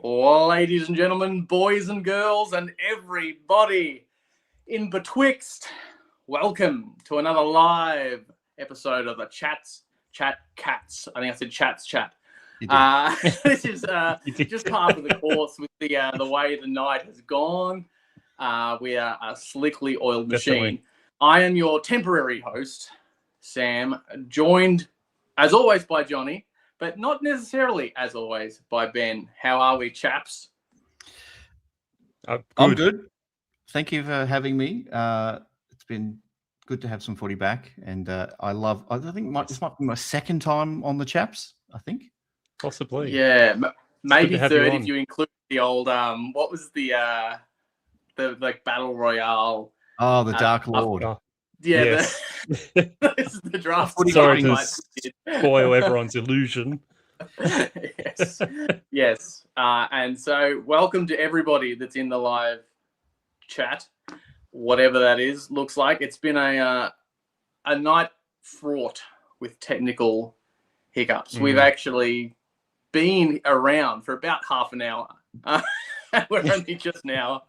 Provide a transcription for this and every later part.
Ladies and gentlemen, boys and girls, and everybody in betwixt, welcome to another live episode of the Cats Chat Cats. I think I said Chats Chat. This is just part of the course with the way the night has gone. We are a slickly oiled machine. Definitely. I am your temporary host, Sam, joined as always by Johnny, but not necessarily, as always, by Ben. How are we, chaps? I'm good. Thank you for having me. It's been good to have some footy back, and I think this might be my second time on the chaps. I think Possibly. Yeah, maybe third if you you include the old what was the like battle royale? Oh, the Dark Lord. Yeah, Yes. this is the draft. Sorry to spoil everyone's illusion. Yes. And so welcome to everybody that's in the live chat, whatever that is, looks like. It's been a night fraught with technical hiccups. We've actually been around for about half an hour. We're only just now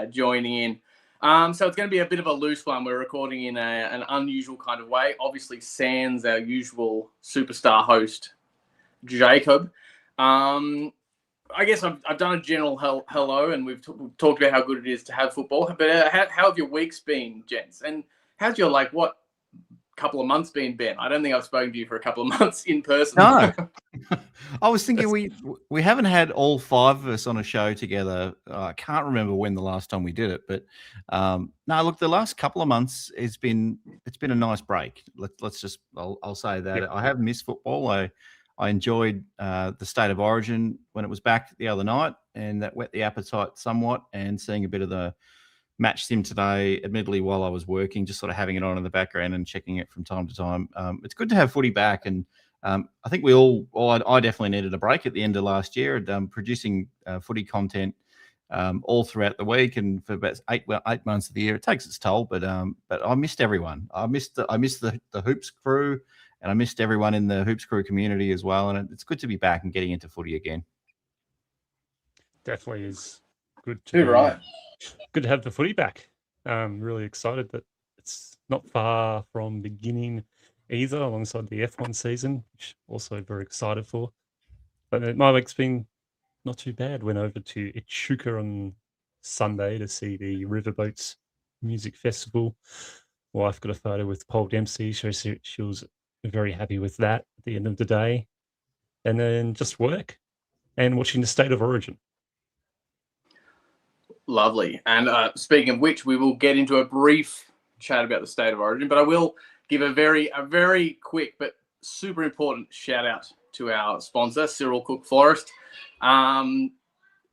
joining in. So it's going to be a bit of a loose one. We're recording in an unusual kind of way. Obviously, sans our usual superstar host, Jacob. I guess I've done a general hello, and we've talked about how good it is to have football. But how have your weeks been, gents? And how's your couple of months been, Ben? I don't think I've spoken to you for a couple of months in person. No. I was thinking we haven't had all five of us on a show together. I can't remember when the last time we did it, but no, look, the last couple of months it's been a nice break. I'll say that. Yep. I have missed football. I enjoyed the State of Origin when it was back the other night, and that whet the appetite somewhat, and seeing a bit of the match sim today, admittedly while I was working, just sort of having it on in the background and checking it from time to time. It's good to have footy back, and I think I definitely needed a break at the end of last year, and producing footy content all throughout the week and for about eight months of the year. It takes its toll, but I missed everyone. I missed the Hoops crew, and I missed everyone in the Hoops crew community as well. And it's good to be back and getting into footy again. Definitely is good Good to have the footy back. Really excited that it's not far from beginning either, alongside the F1 season, which also very excited for. But my week's been not too bad. Went over to Echuca on Sunday to see the Riverboats Music Festival. Wife got a photo with Paul Dempsey. She was very happy with that at the end of the day. And then just work and watching the State of Origin. Lovely. And speaking of which, we will get into a brief chat about the State of Origin, but I will give a very quick but super important shout out to our sponsor, Cyril Cook Florist.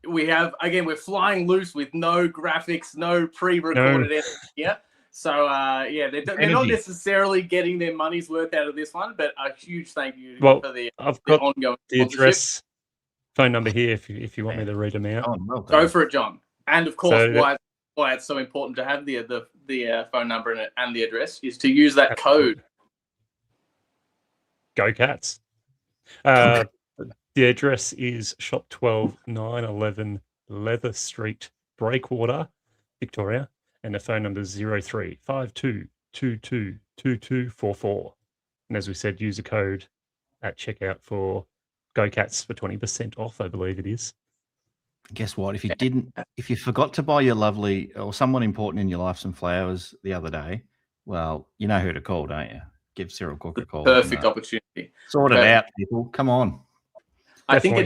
We're flying loose with no graphics, no pre-recorded editing here. So they're not necessarily getting their money's worth out of this one, but a huge thank you for the ongoing the address, phone number here if you want me to read them out. Oh, well go for it, John. And of course, why it's so important to have the phone number and the address is to use that code. Go Cats. The address is Shop 12 911 Leather Street, Breakwater, Victoria, and the phone number is 0352222244. And as we said, use a code at checkout for Go Cats for 20% off, I believe it is. Guess what? If you forgot to buy your lovely or someone important in your life some flowers the other day, well, you know who to call, don't you? Give Cyril Cook a call. Perfect opportunity. Sort it out, people. Come on. I think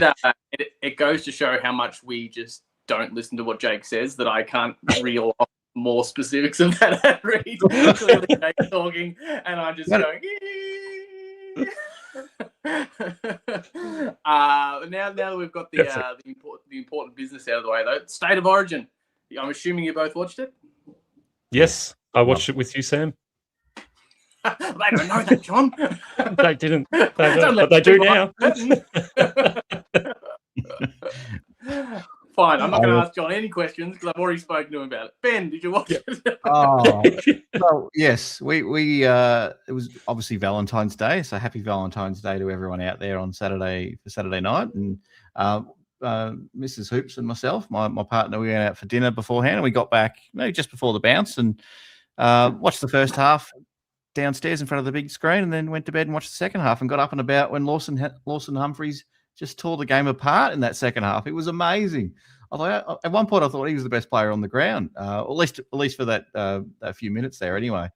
it goes to show how much we just don't listen to what Jake says, that I can't reel off more specifics of that ad read. Clearly Jake's talking, and I'm just going. Now that we've got the important business out of the way, though, State of Origin. I'm assuming you both watched it. Yes, I watched it with you, Sam. They don't know that, John. They didn't. But they do now. Fine, I'm not going to ask John any questions because I've already spoken to him about it. Ben, did you watch it? Well, yes. We it was obviously Valentine's Day, so happy Valentine's Day to everyone out there on Saturday night. And Mrs. Hoops and myself, my partner, we went out for dinner beforehand, and we got back maybe just before the bounce and watched the first half downstairs in front of the big screen, and then went to bed and watched the second half and got up and about when Lawson Humphreys just tore the game apart in that second half. It was amazing. Although at one point I thought he was the best player on the ground, at least for that few minutes there anyway.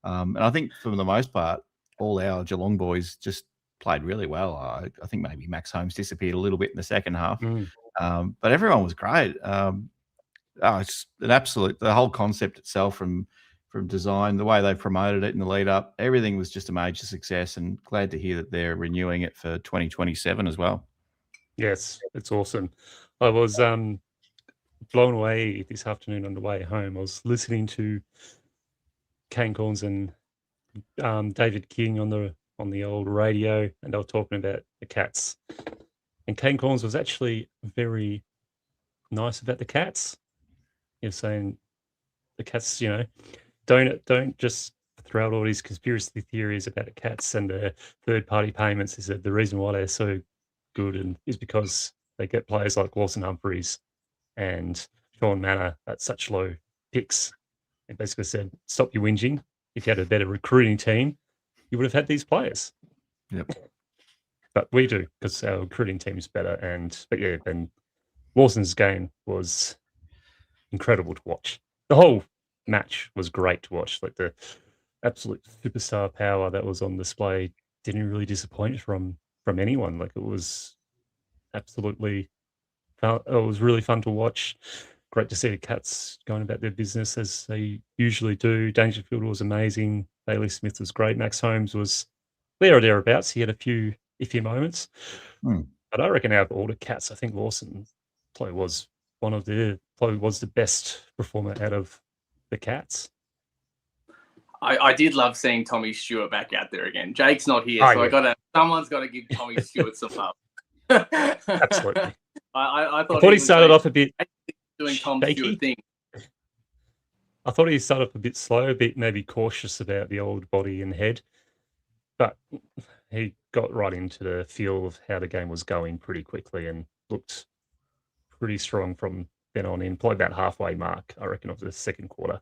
And I think for the most part, all our Geelong boys just played really well. I think maybe Max Holmes disappeared a little bit in the second half, but everyone was great. It's an absolute, the whole concept itself from design, the way they promoted it in the lead up, everything was just a major success, and glad to hear that they're renewing it for 2027 as well. Yes, it's awesome. I was blown away this afternoon on the way home. I was listening to Kane Corns and David King on the old radio, and they were talking about the Cats. And Kane Corns was actually very nice about the Cats. He was saying the Cats, don't just throw out all these conspiracy theories about the Cats and the third-party payments. He said the reason why they're so good and is because they get players like Lawson Humphreys and Sean Manor at such low picks. And basically said, stop your whinging. If you had a better recruiting team, you would have had these players. Yep. But we do, because our recruiting team is better. And Lawson's game was incredible to watch. The whole match was great to watch. Like the absolute superstar power that was on display didn't really disappoint from anyone. Like it was absolutely, it was really fun to watch. Great to see the Cats going about their business as they usually do. Dangerfield was amazing. Bailey Smith was great. Max Holmes was there or thereabouts. He had a few iffy moments. But I reckon out of all the Cats, I think Lawson probably was the best performer out of the Cats. I did love seeing Tommy Stewart back out there again. Jake's not here, someone's got to give Tommy Stewart some love. Absolutely. I thought he started off a bit doing Tom shaky. Stewart thing. I thought he started off a bit slow, a bit maybe cautious about the old body and head, but he got right into the feel of how the game was going pretty quickly and looked pretty strong from then on in. Probably about halfway mark, I reckon, of the second quarter.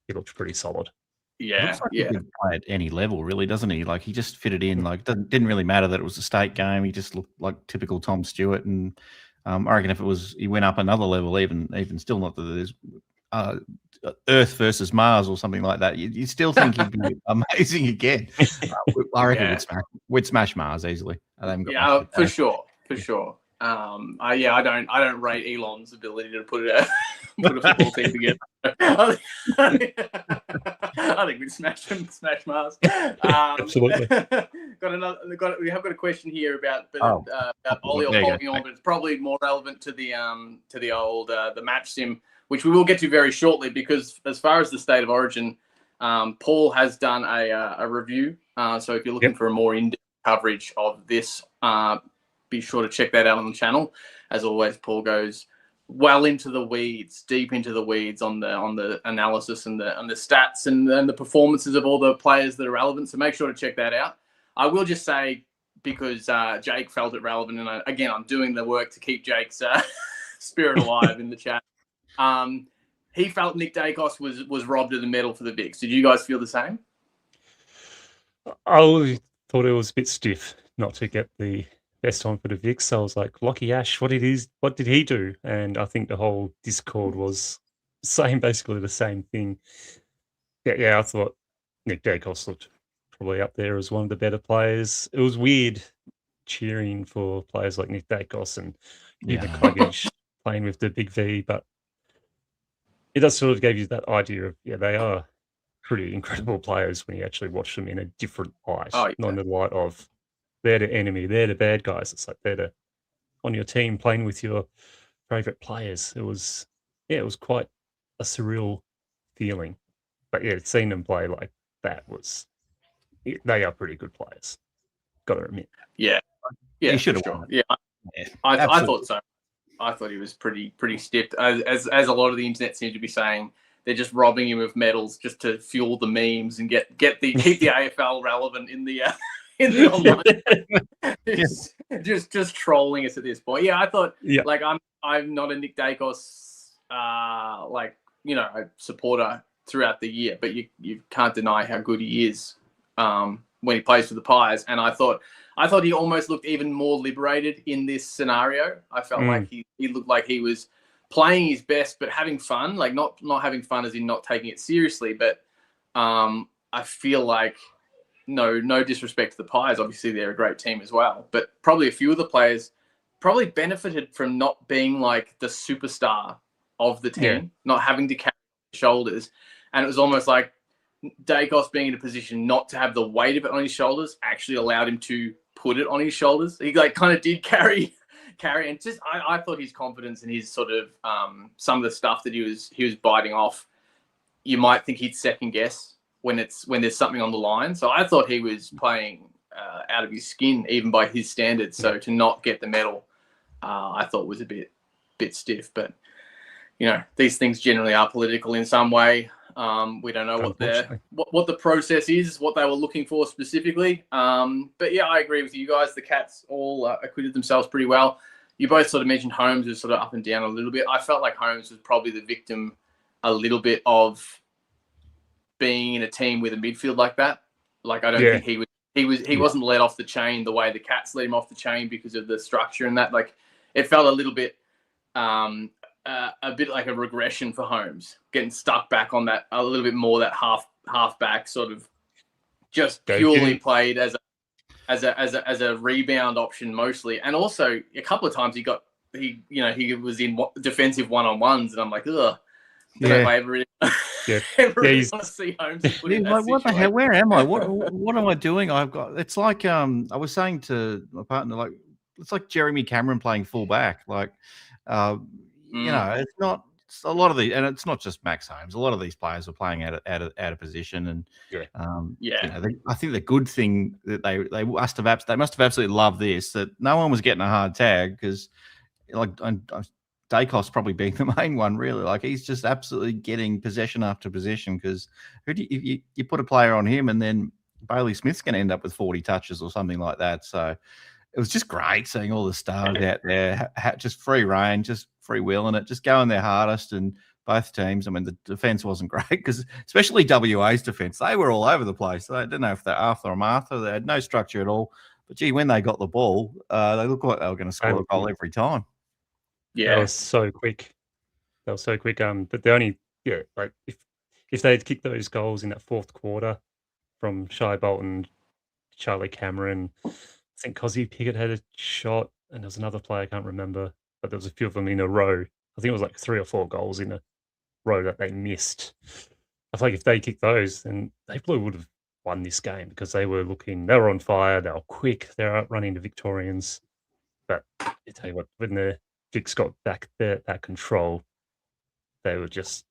He looked pretty solid. Yeah, like he could play at any level, really, doesn't he? Like he just fitted in. Like didn't really matter that it was a state game. He just looked like typical Tom Stewart. And I reckon if it was, he went up another level, even still, not that there's Earth versus Mars or something like that. You still think he'd be amazing again. I reckon we'd smash Mars easily. For sure. I don't rate Elon's ability to put a football team together. I think we'd smash Mars. Absolutely. We have got a question here about Ollie or Polking on, but it's probably more relevant to the old the match sim, which we will get to very shortly, because as far as the State of Origin, Paul has done a review. So if you're looking for a more in-depth coverage of this, be sure to check that out on the channel. As always, Paul goes well into the weeds, deep into the weeds on the analysis and the stats and the performances of all the players that are relevant. So make sure to check that out. I will just say, because Jake felt it relevant, and I'm doing the work to keep Jake's spirit alive in the chat. He felt Nick Dacos was robbed of the medal for the Vics. Did you guys feel the same? I thought it was a bit stiff not to get the best on for the Vics. So I was like, Lockie Ash, what did he do? And I think the whole Discord was saying basically the same thing. Yeah, I thought Nick Dacos looked probably up there as one of the better players. It was weird cheering for players like Nick Dacos and even Cluggage playing with the big V, but it does sort of give you that idea of, they are pretty incredible players when you actually watch them in a different light, not in the light of they're the enemy, they're the bad guys. It's like they're on your team playing with your favorite players. It was quite a surreal feeling. But seeing them play like that they are pretty good players. Got to admit. Yeah, he should have won. Yeah, I thought so. I thought he was pretty stiff, as a lot of the internet seemed to be saying. They're just robbing him of medals just to fuel the memes and keep the AFL relevant in the online. just trolling us at this point. Yeah, I thought Yeah. like I'm not a Nick Dacos supporter throughout the year, but you can't deny how good he is when he plays for the Pies. And I thought he almost looked even more liberated in this scenario. I felt like he looked like he was playing his best, but having fun, like not having fun as in not taking it seriously. But I feel like no disrespect to the Pies. Obviously, they're a great team as well. But probably a few of the players probably benefited from not being like the superstar of the team, not having to carry shoulders. And it was almost like Dacos being in a position not to have the weight of it on his shoulders actually allowed him to put it on his shoulders. He like kind of did carry, and just I thought his confidence and his sort of some of the stuff that he was biting off, you might think he'd second guess when there's something on the line. So I thought he was playing out of his skin, even by his standards. So to not get the medal, I thought was a bit stiff. But these things generally are political in some way. We don't know what the process is, what they were looking for specifically. But yeah, I agree with you guys. The Cats all acquitted themselves pretty well. You both sort of mentioned Holmes was sort of up and down a little bit. I felt like Holmes was probably the victim a little bit of being in a team with a midfield like that. Like I don't think he wasn't let off the chain the way the Cats let him off the chain because of the structure and that. Like it felt a little bit like a regression for Holmes, getting stuck back on that a little bit more, that half back sort of just purely played as a rebound option mostly. And also a couple of times he was in defensive one-on-ones, and I'm like, ugh. I don't know if I ever really, want to see Holmes put in that like, what the hell? situation. Where am I? What am I doing? It's like I was saying to my partner, like it's like Jeremy Cameron playing full back. Like it's not. It's a lot of the, and it's not just Max Holmes. A lot of these players are playing out of position, and I think the good thing that they must have absolutely loved this, that no one was getting a hard tag, because like Dacos probably being the main one, really. Like he's just absolutely getting possession after possession, because if you put a player on him, and then Bailey Smith's going to end up with 40 touches or something like that. So it was just great seeing all the stars out there, just free reign, just free will in it, just going their hardest. And both teams, I mean, the defense wasn't great, because especially WA's defense, they were all over the place. They didn't know if they're Arthur or Martha. They had no structure at all. But gee, when they got the ball, they looked like they were going to score a goal every time. Yeah, that was so quick. But the only like if they had kicked those goals in that fourth quarter from Shai Bolton, Charlie Cameron, I think Cosy Pickett had a shot, and there was another player I can't remember, but there was a few of them in a row. I think it was like 3 or 4 goals in a row that they missed. I feel like if they kicked those, then they probably would have won this game, because they were on fire, they were quick, they were outrunning the Victorians. But I tell you what, when the Vics got back that control, they were just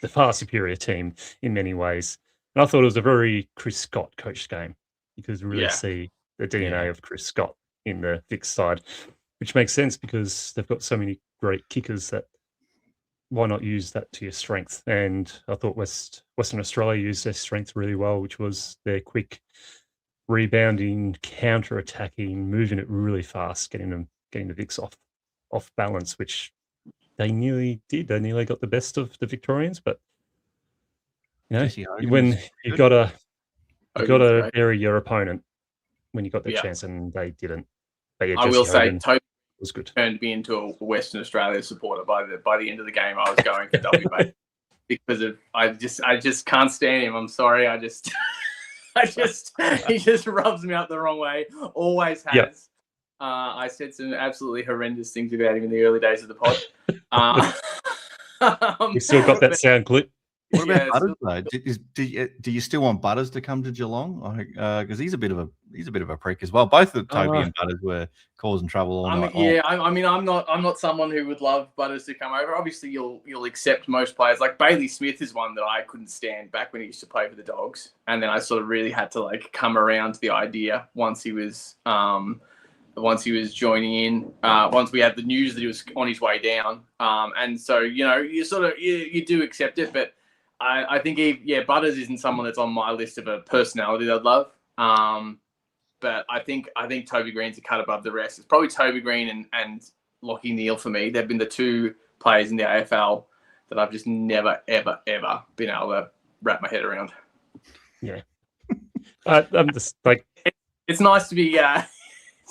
the far superior team in many ways. And I thought it was a very Chris Scott coached game. You could really see the DNA of Chris Scott in the Vics side, which makes sense because they've got so many great kickers that why not use that to your strength? And I thought Western Australia used their strength really well, which was their quick rebounding, counter-attacking, moving it really fast, getting the Vics off balance, which they nearly did. They nearly got the best of the Victorians, but when you got to bury your opponent when you got the chance, and they didn't. But I will say, Toby was good. Turned me into a Western Australia supporter by the end of the game. I was going for WA because of I just can't stand him. I'm sorry. He just rubs me up the wrong way. Always has. Yep. I said some absolutely horrendous things about him in the early days of the pod. We still got that sound clip. What about Butters though? Do you still want Butters to come to Geelong? Because he's a bit of a prick as well. Both of Toby and Butters were causing trouble all night. Yeah, I mean, I'm not someone who would love Butters to come over. Obviously, you'll accept most players. Like Bailey Smith is one that I couldn't stand back when he used to play for the Dogs, and then I sort of really had to like come around to the idea once he was joining in, once we had the news that he was on his way down. And so, you do accept it, but I think Butters isn't someone that's on my list of a personality that I'd love. but I think Toby Green's a cut above the rest. It's probably Toby Green and Lachie Neale for me. They've been the two players in the AFL that I've just never, ever, ever been able to wrap my head around. Yeah. I'm just like, it's nice to be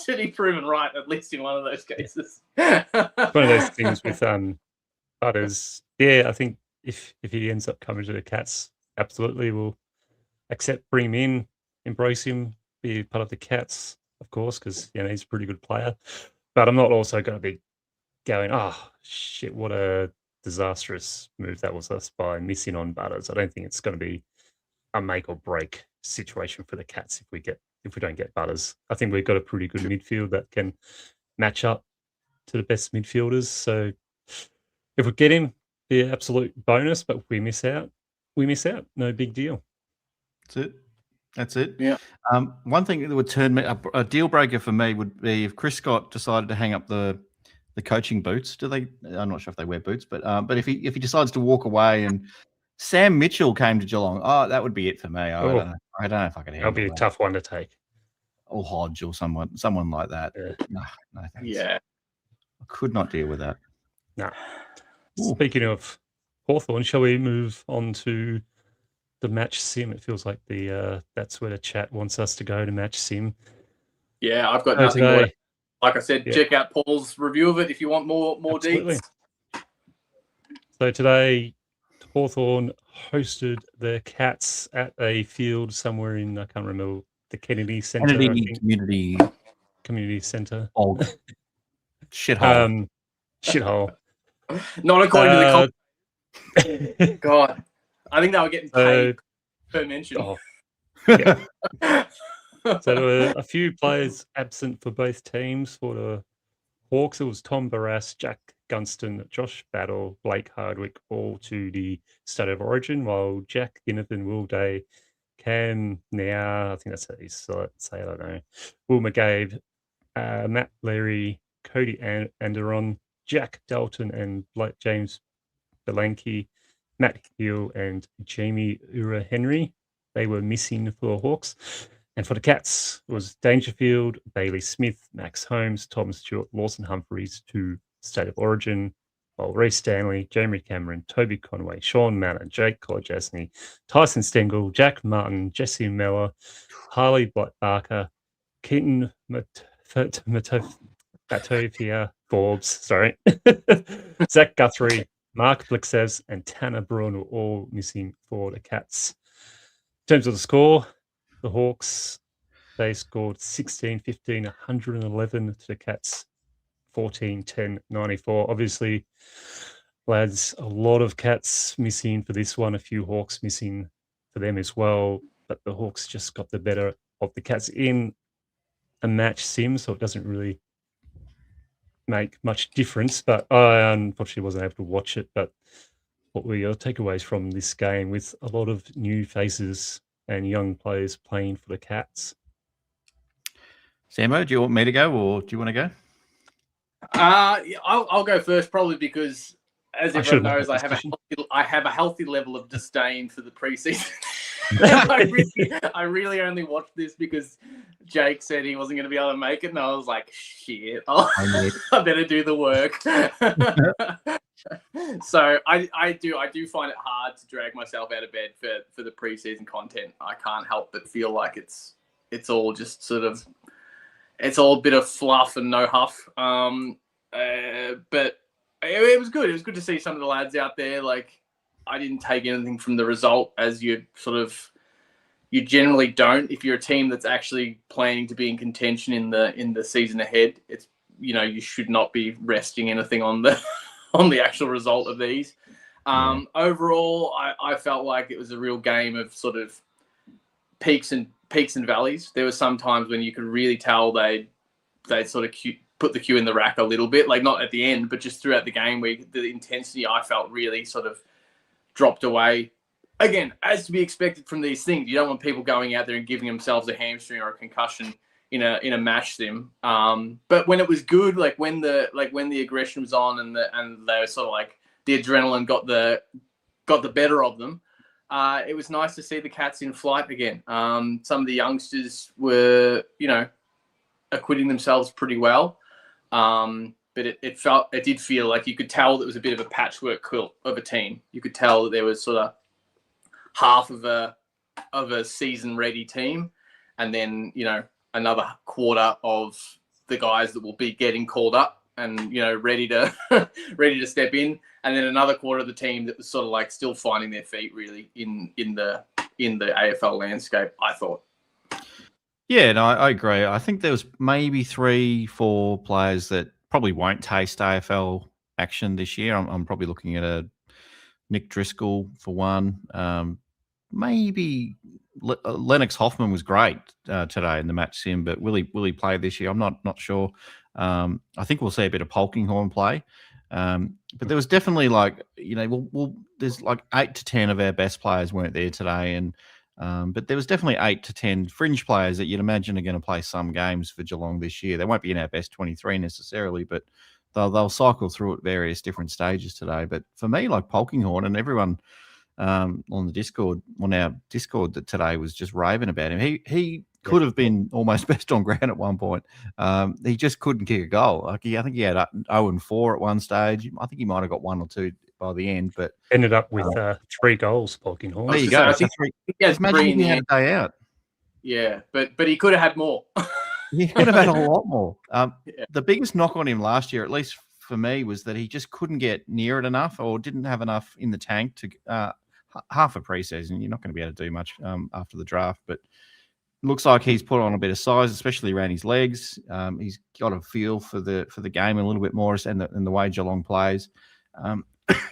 to be proven right, at least in one of those cases. one of those things with Butters. Yeah, I think if he ends up coming to the Cats, absolutely we'll bring him in, embrace him, be part of the Cats, of course, because he's a pretty good player. But I'm not also going to be going, oh shit, what a disastrous move that was us by missing on Butters. I don't think it's going to be a make or break situation for the Cats if we don't get Butters. I think we've got a pretty good midfield that can match up to the best midfielders. So if we get him, be an absolute bonus. But if we miss out, we miss out. No big deal. That's it. Yeah. One thing that would turn me a deal breaker for me would be if Chris Scott decided to hang up the coaching boots. Do they? I'm not sure if they wear boots, but if he decides to walk away and Sam Mitchell came to Geelong, that would be it for me. I don't know. I don't know if I could handle that'll be that. A tough one to take. Or Hodge or someone like that. Yeah. No thanks. Yeah. I could not deal with that. No. Speaking of Hawthorn, shall we move on to the match sim? It feels like that's where the chat wants us to go, to match sim. Yeah, I've got nothing more. Like I said, Yeah. check out Paul's review of it if you want more Absolutely. deets. So today, Hawthorn hosted the Cats at a field somewhere in, I can't remember, the Kennedy Centre. Community Centre. Oh, shithole. Shithole. Not according to the God. I think they were getting paid per mention. Oh, yeah. So there were a few players absent for both teams. For the Hawks, it was Tom Barras, Jack Gunston, Josh Battle, Blake Hardwick, all to the State of Origin, while Jack Ginnivan, Will Day, Cam Now, I think that's how you say, I don't know, Will McGabe, Matt Leary, Cody Anderon, Jack Dalton, and James Belanke, Matt Hill, and Jamie Ura Henry. They were missing for the Hawks. And for the Cats, it was Dangerfield, Bailey Smith, Max Holmes, Tom Stewart, Lawson Humphreys to State of Origin, while Reece Stanley, Jeremy Cameron, Toby Conway, Sean Manor, Jake Kolajasny, Tyson Stengel, Jack Martin, Jesse Mellor, Harley Barker, Keaton Matofia Forbes, Zach Guthrie, Mark Blixes, and Tanner Bruin were all missing for the Cats. In terms of the score, the Hawks, they scored 16-15, 111 to the Cats, 14-10, 94. Obviously, lads, a lot of Cats missing for this one, a few Hawks missing for them as well. But the Hawks just got the better of the Cats in a match sim, so it doesn't really make much difference. But I unfortunately wasn't able to watch it. But what were your takeaways from this game with a lot of new faces and young players playing for the Cats? Sambo, do you want me to go or do you want to go? I'll go first, probably because, as everyone knows, I have a healthy level of disdain for the preseason. I really only watched this because Jake said he wasn't going to be able to make it, and I was like, shit, I better do the work. So I do find it hard to drag myself out of bed for the preseason content. I can't help but feel like it's all just sort of, it's all a bit of fluff and no huff. But it was good. It was good to see some of the lads out there. Like, I didn't take anything from the result, as you generally don't if you're a team that's actually planning to be in contention in the season ahead. It's, you should not be resting anything on the on the actual result of these. Overall, I felt like it was a real game of sort of peaks and valleys. There were some times when you could really tell they'd sort of put the cue in the rack a little bit, like not at the end, but just throughout the game where the intensity I felt really sort of dropped away. Again, as to be expected from these things, you don't want people going out there and giving themselves a hamstring or a concussion in a match sim. But when it was good, like when the aggression was on and they were sort of like the adrenaline got the better of them, it was nice to see the Cats in flight again. Some of the youngsters were, acquitting themselves pretty well. But it did feel like you could tell that it was a bit of a patchwork quilt of a team. You could tell that there was sort of half of a season ready team, and then another quarter of the guys that will be getting called up and ready to ready to step in, and then another quarter of the team that was sort of like still finding their feet really in the AFL landscape, I thought. Yeah, no, I agree. I think there was maybe 3-4 players that probably won't taste AFL action this year. I'm probably looking at a Nick Driscoll for one. Maybe Lennox Hoffman was great today in the match sim, but will he play this year? I'm not sure. I think we'll see a bit of Polkinghorne play. But there was definitely there's like 8 to 10 of our best players weren't there today, and but there was definitely 8 to 10 fringe players that you'd imagine are going to play some games for Geelong this year. They won't be in our best 23 necessarily, but they'll cycle through at various different stages today. But for me, like Polkinghorne and everyone on the Discord, on our Discord that today was just raving about him. He could have been almost best on ground at one point. He just couldn't kick a goal. I think he had 0-4 at one stage. I think he might have got 1 or 2 by the end, but ended up with 3 goals, Polkinghorne. There you go. I think he had imagine 3 if he had a day out. Yeah, but he could have had more. He could have had a lot more. Yeah. The biggest knock on him last year, at least for me, was that he just couldn't get near it enough, or didn't have enough in the tank to half a preseason. You're not going to be able to do much after the draft, but looks like he's put on a bit of size, especially around his legs. He's got a feel for the game a little bit more, and the way Geelong plays.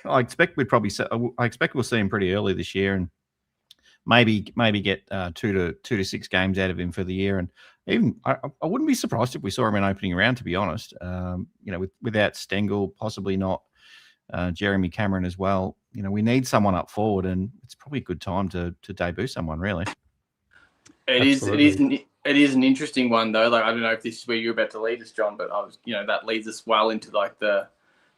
I expect we'll see him pretty early this year, and maybe get 2 to 6 games out of him for the year. And even I wouldn't be surprised if we saw him in opening round, to be honest. Without Stengel, possibly not Jeremy Cameron as well. We need someone up forward, and it's probably a good time to debut someone, really. It is an interesting one though. Like, I don't know if this is where you're about to lead us, John, but that leads us well into like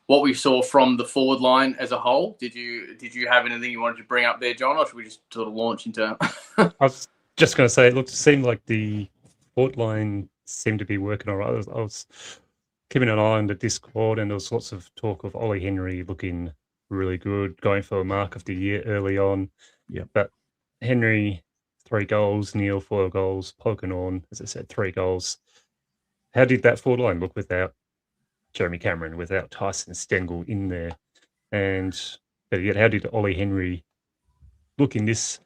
what we saw from the forward line as a whole. Did you have anything you wanted to bring up there, John, or should we just sort of launch into? I was just going to say, it seemed like the forward line seemed to be working all right. I was keeping an eye on the Discord, and there was lots of talk of Ollie Henry looking really good, going for a mark of the year early on. Yeah, but Henry, 3 goals, Neil 4 goals, Polkinghorne, as I said, 3 goals. How did that forward line look without Jeremy Cameron, without Tyson Stengel in there? And but yet, how did Ollie Henry look in this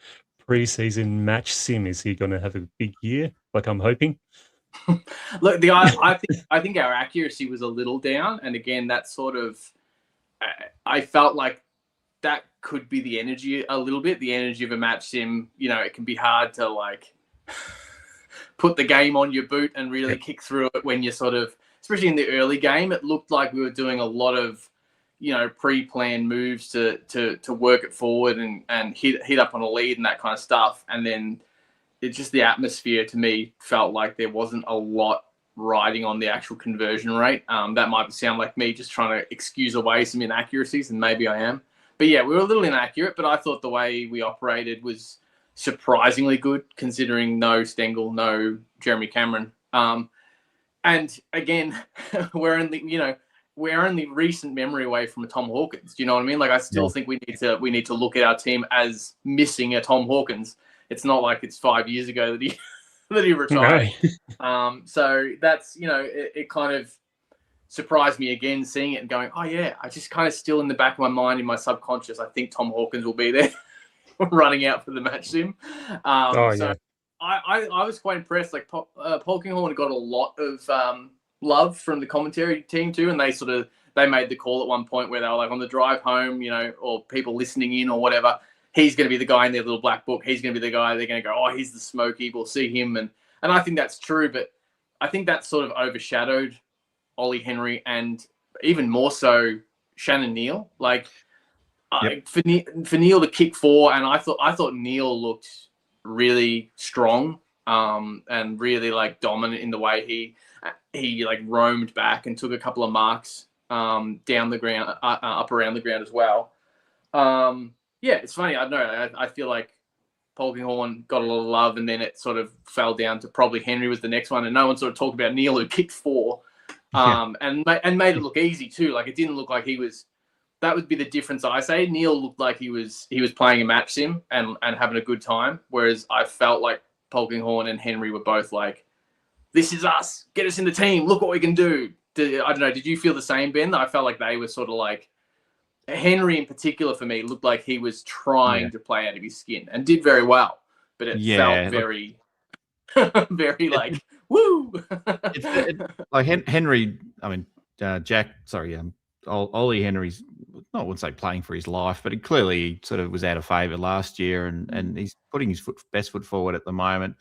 pre-season match sim? Is he going to have a big year, like I'm hoping? Look, I think our accuracy was a little down, and again, that sort of I felt like that could be the energy a little bit. The energy of a match sim, it can be hard to like put the game on your boot and really kick through it when you're sort of, especially in the early game. It looked like we were doing a lot of pre-planned moves to work it forward and hit up on a lead and that kind of stuff, and then the atmosphere to me felt like there wasn't a lot riding on the actual conversion rate. That might sound like me just trying to excuse away some inaccuracies, and maybe I am. But yeah, we were a little inaccurate, but I thought the way we operated was surprisingly good, considering no Stengel, no Jeremy Cameron. And again, we're only recent memory away from a Tom Hawkins. Do you know what I mean? Like, I still think we need to look at our team as missing a Tom Hawkins. It's not like it's 5 years ago that he retired. No. So that's it kind of surprised me again, seeing it and going, oh yeah, I just kind of still in the back of my mind, in my subconscious, I think Tom Hawkins will be there running out for the match sim. I was quite impressed. Like Polkinghorne got a lot of love from the commentary team too, and they made the call at one point where they were like, on the drive home, or people listening in or whatever, he's going to be the guy in their little black book. He's going to be the guy they're going to go, oh, he's the Smoky. We'll see him. And I think that's true, but I think that sort of overshadowed Ollie Henry and even more so Shannon Neal. Like for Neal to kick 4, and I thought Neal looked really strong and really like dominant in the way he like roamed back and took a couple of marks down the ground, up around the ground as well. Yeah, it's funny. I don't know. I feel like Polkinghorne got a lot of love, and then it sort of fell down to probably Henry was the next one, and no one sort of talked about Neil, who kicked 4, and made it look easy too. Like, it didn't look like he was. That would be the difference. I say Neil looked like he was playing a match sim and having a good time, whereas I felt like Polkinghorne and Henry were both like, "This is us. Get us in the team. Look what we can do." I don't know. Did you feel the same, Ben? I felt like they were sort of like, Henry in particular for me looked like he was trying to play out of his skin and did very well, but it felt very, very like, woo. Like Henry, I mean, Ollie Henry's, I wouldn't say playing for his life, but he clearly sort of was out of favour last year, and he's putting his best foot forward at the moment.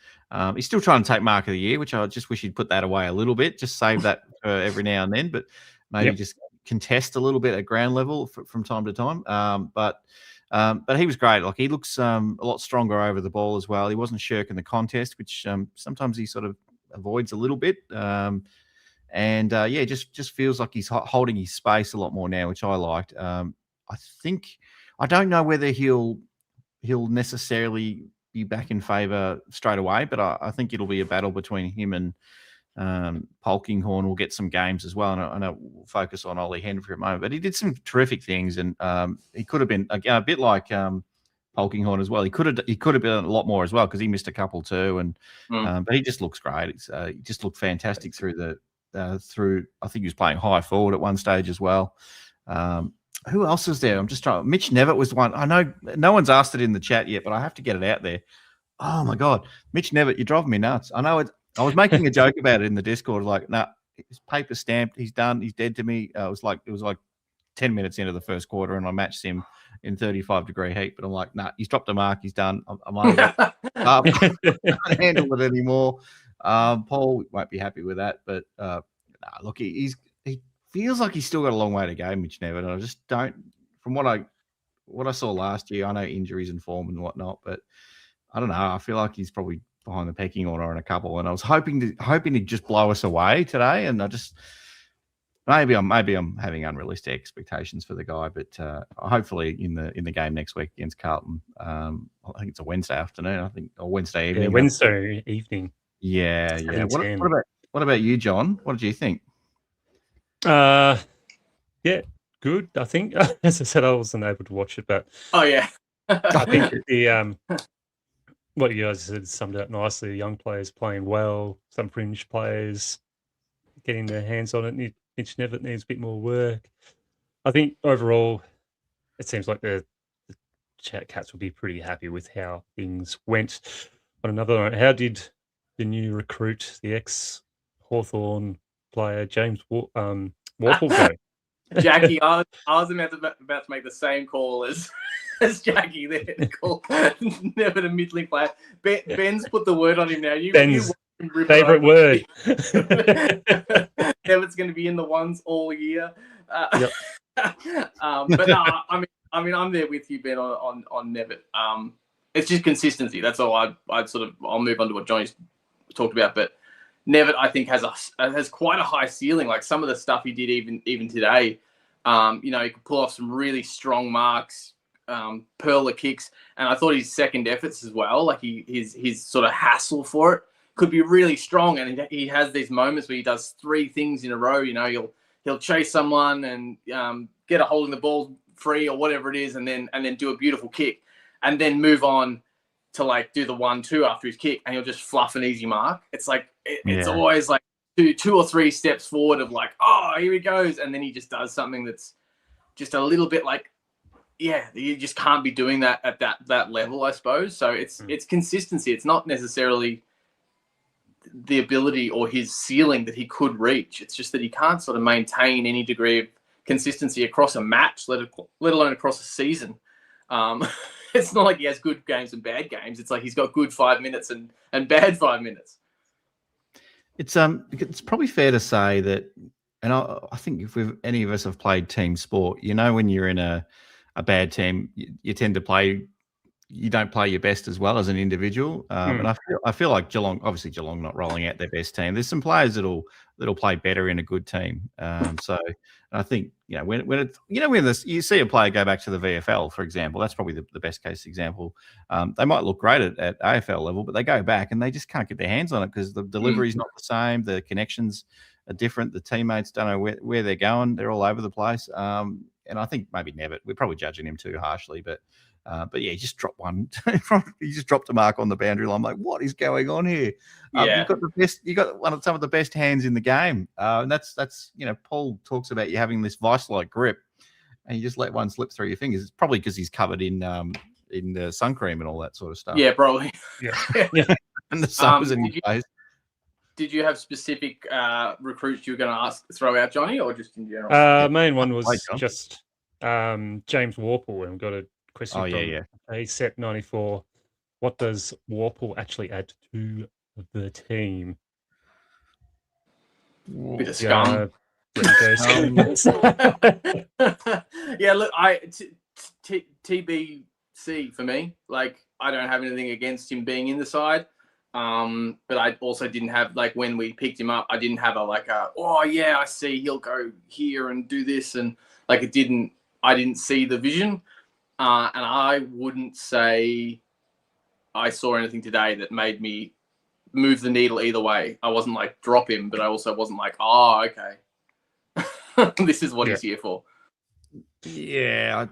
He's still trying to take Mark of the Year, which I just wish he'd put that away a little bit, just save that for every now and then, but maybe just contest a little bit at ground level from time to time. But he was great. Like, he looks a lot stronger over the ball as well. He wasn't shirking the contest, which sometimes he sort of avoids a little bit. Just feels like he's holding his space a lot more now, which I liked. I don't know whether he'll necessarily be back in favour straight away, but I think it'll be a battle between him and Polkinghorne. Will get some games as well, and I know we'll focus on Ollie Henry for a moment, but he did some terrific things, and he could have been a bit like Polkinghorne as well. He could have been a lot more as well, because he missed a couple too, and but he just looks great. He just looked fantastic through I think he was playing high forward at one stage as well. Who else was there? I'm just trying. Mitch Nevitt was one. I know no one's asked it in the chat yet, but I have to get it out there. Oh my God, Mitch Nevitt, you're driving me nuts. I know it. I was making a joke about it in the Discord, like, nah, his paper stamped. He's done. He's dead to me. It was like 10 minutes into the first quarter, and I matched him in 35-degree heat. But I'm like, nah, he's dropped a mark. He's done. I'm over it. I can't handle it anymore. Paul won't be happy with that, but look, he feels like he's still got a long way to go, Mitch Nevitt. I just don't. From what I saw last year, I know injuries and form and whatnot, but I don't know. I feel like he's probably behind the pecking order on a couple, and I was hoping to just blow us away today, and I just maybe I'm having unrealistic expectations for the guy, but hopefully in the game next week against Carlton, I think it's a Wednesday afternoon, or Wednesday evening. Yeah, Wednesday evening. Yeah. What about you, John? What did you think? Yeah, good. I think, as I said, I wasn't able to watch it, but I think the what you guys said summed it up nicely. The young players playing well, some fringe players getting their hands on it. Mitch Nevitt needs a bit more work. I think overall, it seems like the Chat Cats will be pretty happy with how things went. On another note, how did the new recruit, the ex-Hawthorn player, James Worpel, go? Jackie, I was about to make the same call as Jackie there. Never a middling player. Ben's put the word on him now. Ben's favourite word. Nevitt's going to be in the ones all year. Yep. But no, I mean, I'm there with you, Ben, on Nevitt. It's just consistency. That's all. I'll move on to what Johnny's talked about, but Nevitt, I think, has quite a high ceiling. Like, some of the stuff he did even today, he could pull off some really strong marks, perler kicks, and I thought his second efforts as well, like his sort of hassle for it, could be really strong. And he has these moments where he does 3 things in a row. He'll chase someone and get a hold of the ball free or whatever it is, and then do a beautiful kick, and then move on to like do the 1-2 after his kick, and he'll just fluff an easy mark. It's like it's always like two or three steps forward of like, oh, here he goes, and then he just does something that's just a little bit like, yeah, you just can't be doing that at that level, I suppose. So it's consistency. It's not necessarily the ability or his ceiling that he could reach. It's just that he can't sort of maintain any degree of consistency across a match, let alone across a season. It's not like he has good games and bad games. It's like he's got good 5 minutes and bad 5 minutes. It's probably fair to say that, and I think if any of us have played team sport, when you're in a bad team, you tend to play you don't play your best as well as an individual. And I feel like Geelong, obviously Geelong not rolling out their best team. There's some players that'll play better in a good team. So I think when it's when you see a player go back to the VFL, for example, that's probably the best case example. They might look great at AFL level, but they go back and they just can't get their hands on it because the delivery's not the same, the connections are different, the teammates don't know where they're going, they're all over the place. And I think maybe Nevitt, we're probably judging him too harshly, but yeah, he just dropped one. He just dropped a mark on the boundary line. I'm like, what is going on here? You've got the best. You got some of the best hands in the game, and that's Paul talks about you having this vice-like grip, and you just let one slip through your fingers. It's probably because he's covered in the sun cream and all that sort of stuff. Yeah, probably. Yeah. And the sun was in his face. Did you have specific recruits you were going to throw out, Johnny, or just in general? Main one was just James Warple, and got a question. A set 94. What does Warple actually add to the team? Bit of scum. Yeah, look, TBC for me. Like, I don't have anything against him being in the side. But I also didn't have, like, when we picked him up, I didn't have I see he'll go here and do this, and like I didn't see the vision. And I wouldn't say I saw anything today that made me move the needle either way. I wasn't like drop him, but I also wasn't like, oh, okay, this is what he's here for. Yeah,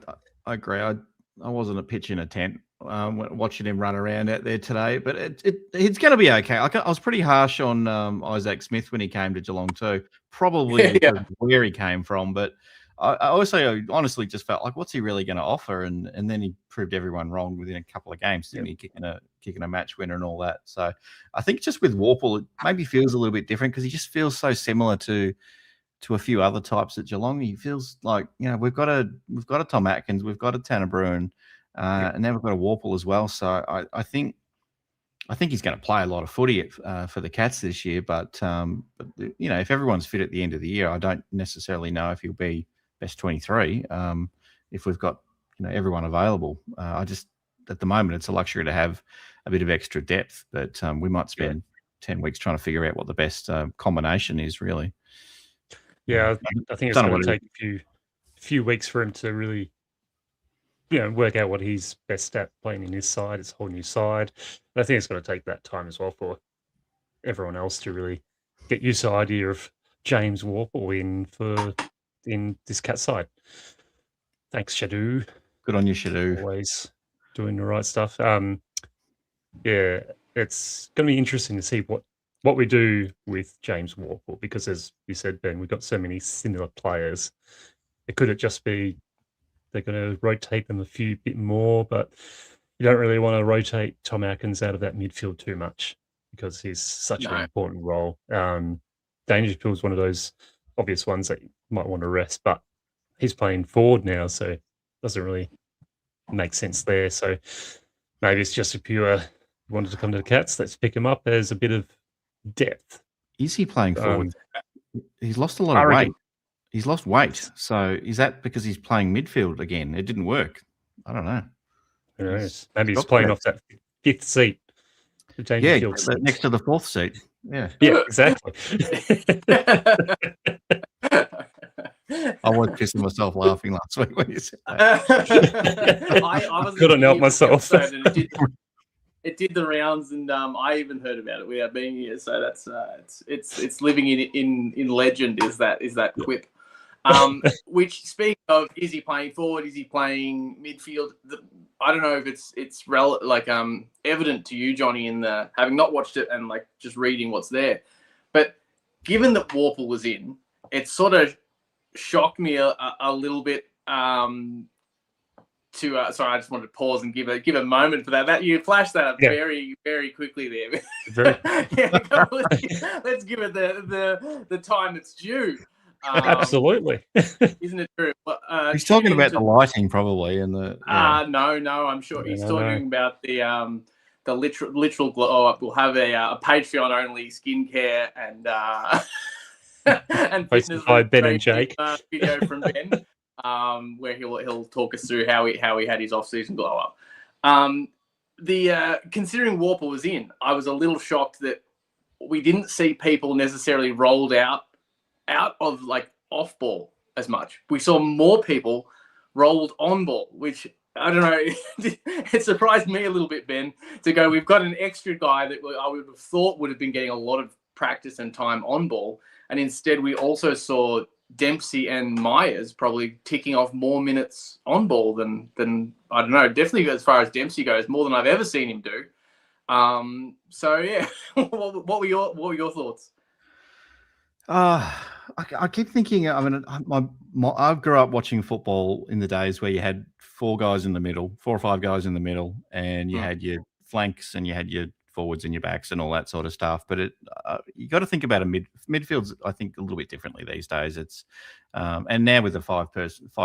I agree. I wasn't a pitch in a tent watching him run around out there today, but it's going to be okay. I was pretty harsh on Isaac Smith when he came to Geelong too, probably because of where he came from, but I also honestly just felt like, what's he really going to offer? And then he proved everyone wrong within a couple of games, didn't he? Kicking a match winner and all that. So I think just with Warple, it maybe feels a little bit different because he just feels so similar to a few other types at Geelong. He feels like, we've got a Tom Atkins, we've got a Tanner Bruin, and now we've got a Warple as well. So I think he's going to play a lot of footy for the Cats this year. But if everyone's fit at the end of the year, I don't necessarily know if he'll be best 23 if we've got everyone available. I just, at the moment, it's a luxury to have a bit of extra depth, but we might spend 10 weeks trying to figure out what the best combination is, really. Yeah, I think it's going to take a few weeks for him to really work out what he's best at playing in his side. It's a whole new side. And I think it's going to take that time as well for everyone else to really get used to the idea of James Warple in this Cat side. Thanks, Shadu. Good on you, Shadu. Always doing the right stuff. Yeah, it's going to be interesting to see what we do with James Warple, because as you said, Ben, we've got so many similar players. It could just be they're going to rotate them a bit more, but you don't really want to rotate Tom Atkins out of that midfield too much because he's such an important role. Dangerfield's one of those obvious ones that you might want to rest, but he's playing forward now, so it doesn't really make sense there. So maybe it's just a pure wanted to come to the Cats, let's pick him up as a bit of depth. Is he playing forward? He's lost a lot of weight. He's lost weight. So is that because he's playing midfield again? It didn't work. I don't know. Who knows? Maybe he's playing off that fifth seat. Yeah, next to the fourth seat. Yeah. Yeah, exactly. I was pissing myself laughing last week when you said that. I was couldn't help myself. It did the rounds, and I even heard about it without being here. So that's it's living in legend. Is that quip? Which, speaking of, is he playing forward? Is he playing midfield? I don't know if it's evident to you, Johnny, in the having not watched it and like just reading what's there. But given that Warple was in, it sort of shocked me a little bit. Sorry, I just wanted to pause and give a moment for that. That you flashed that up very, very quickly there. Let's give it the time it's due. Absolutely. Isn't it true? He's talking about the lighting, probably, and the. No, I'm sure he's talking about the literal glow up. We'll have a Patreon only skincare and posted by Ben and Jake video from Ben, where he'll talk us through how he had his off season glow up. Considering Warple was in, I was a little shocked that we didn't see people necessarily rolled out of like off ball as much. We saw more people rolled on ball, which I don't know. It surprised me a little bit, Ben, to go, we've got an extra guy that I would have thought would have been getting a lot of practice and time on ball. And instead we also saw Dempsey and Myers probably ticking off more minutes on ball than I don't know, definitely as far as Dempsey goes, more than I've ever seen him do. So yeah, what were your thoughts? I keep thinking. I mean, I grew up watching football in the days where you had 4 guys in the middle, 4 or 5 guys in the middle, and you had your flanks and you had your forwards and your backs and all that sort of stuff. But you got to think about midfield's, I think, a little bit differently these days. It's and now with the 5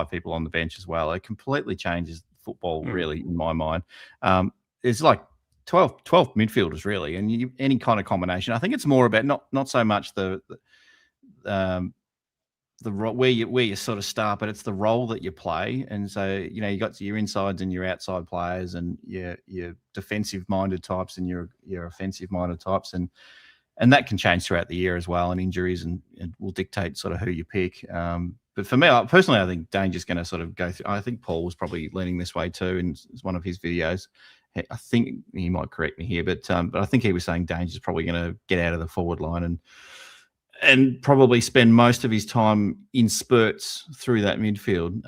people on the bench as well, it completely changes football, really, in my mind. It's like 12 midfielders really, and any kind of combination. I think it's more about not so much the where you sort of start, but it's the role that you play. And so, you got your insides and your outside players, and your defensive minded types and your offensive minded types, and that can change throughout the year as well, and injuries and will dictate sort of who you pick. But for me, personally, I think Danger's going to sort of go through. I think Paul was probably leaning this way too in one of his videos. I think he might correct me here, but I think he was saying Danger's probably going to get out of the forward line and probably spend most of his time in spurts through that midfield.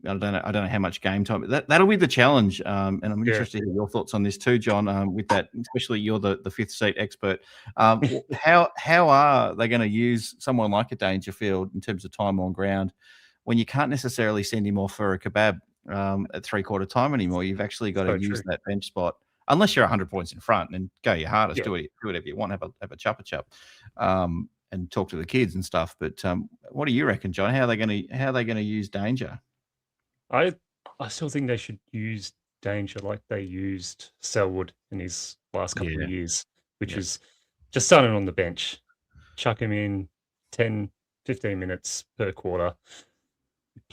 I don't know how much game time. That'll be the challenge. And I'm interested in your thoughts on this too, John. With that, especially you're the fifth seat expert. How are they going to use someone like a Dangerfield in terms of time on ground when you can't necessarily send him off for a kebab at 3/4 time anymore? You've actually got to use that bench spot, unless you're 100 points in front and go your hardest. Do whatever you want. Have a chup. And talk to the kids and stuff. But what do you reckon, John? How are they going to use Danger? I still think they should use Danger like they used Selwood in his last couple of years, which is just starting on the bench, chuck him in 10, 15 minutes per quarter,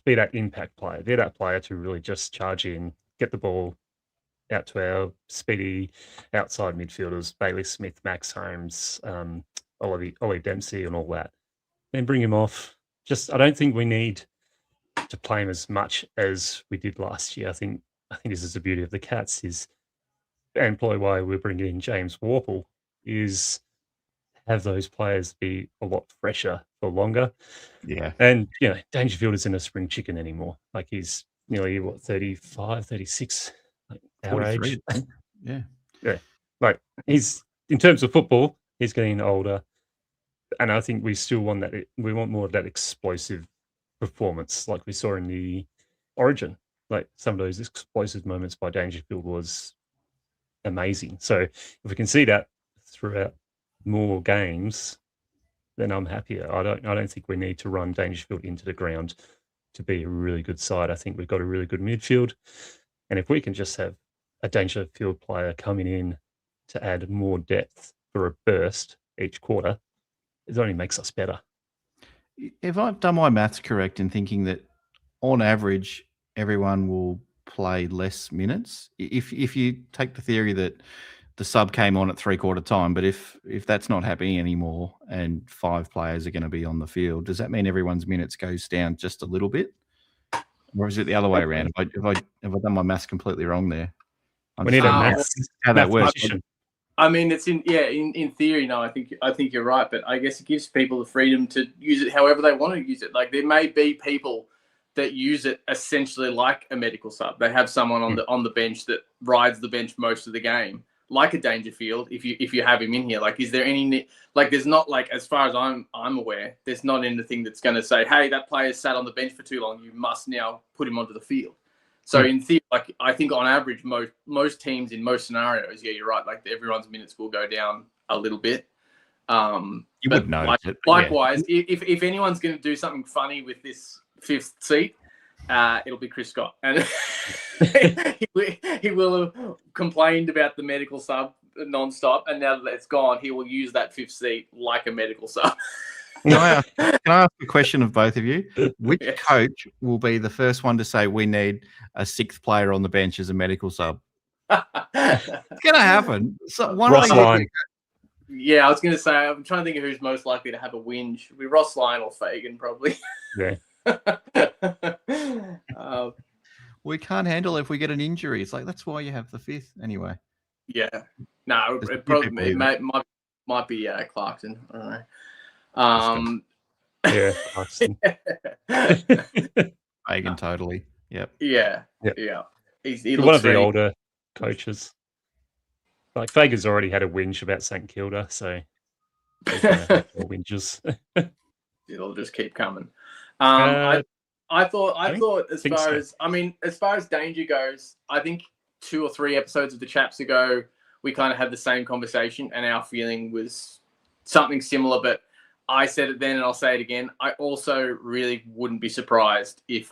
be that impact player, be that player to really just charge in, get the ball out to our speedy outside midfielders, Bailey Smith, Max Holmes, Ollie Dempsey and all that. Then bring him off. I don't think we need to play him as much as we did last year. I think this is the beauty of the Cats and probably why we're bringing in James Warple is have those players be a lot fresher for longer. Yeah. And, Dangerfield isn't a spring chicken anymore. Like he's nearly, 35, 36, like our age. Yeah. Yeah. Like he's, in terms of football, he's getting older. And I think we still want that. We want more of that explosive performance, like we saw in the Origin. Like some of those explosive moments by Dangerfield was amazing. So if we can see that throughout more games, then I'm happier. I don't think we need to run Dangerfield into the ground to be a really good side. I think we've got a really good midfield, and if we can just have a Dangerfield player coming in to add more depth for a burst each quarter, it only makes us better. If I've done my maths correct in thinking that on average everyone will play less minutes, if you take the theory that the sub came on at 3/4 time, but if that's not happening anymore and 5 players are going to be on the field, does that mean everyone's minutes goes down just a little bit, or is it the other way around? Have I done my maths completely wrong there? We need a maths how that works. I mean, it's in theory. No, I think you're right, but I guess it gives people the freedom to use it however they want to use it. Like there may be people that use it essentially like a medical sub. They have someone on the bench that rides the bench most of the game, like a Dangerfield. If you have him in here, like, is there any there's not, like, as far as I'm aware, there's not anything that's going to say, hey, that player's sat on the bench for too long, you must now put him onto the field. So in theory, like, I think on average, most teams in most scenarios, you're right. Like everyone's minutes will go down a little bit. You would know. Likewise, if anyone's going to do something funny with this fifth seat, it'll be Chris Scott, and he will have complained about the medical sub non-stop, and now that it's gone, he will use that fifth seat like a medical sub. Can I ask a question of both of you? Which coach will be the first one to say we need a 6th player on the bench as a medical sub? It's gonna happen. So one Ross of these. Lyon. Yeah, I was going to say, I'm trying to think of who's most likely to have a whinge. It'd be Ross Lyon or Fagan, probably. Yeah. We can't handle if we get an injury. It's like that's why you have the fifth anyway. Yeah. No, There's a it few probably people it either. might be Clarkson. I don't know. Yeah, Clarkson. Fagan, totally. Yep. Yeah. Yep. Yeah. He One looks of the very older coaches. Like Fagan's already had a whinge about St Kilda, so he's going to have more whinges. It'll just keep coming. I I thought as think far so. as far as danger goes, I think 2 or 3 episodes of the Chaps ago, we kind of had the same conversation, and our feeling was something similar. But I said it then, and I'll say it again. I also really wouldn't be surprised if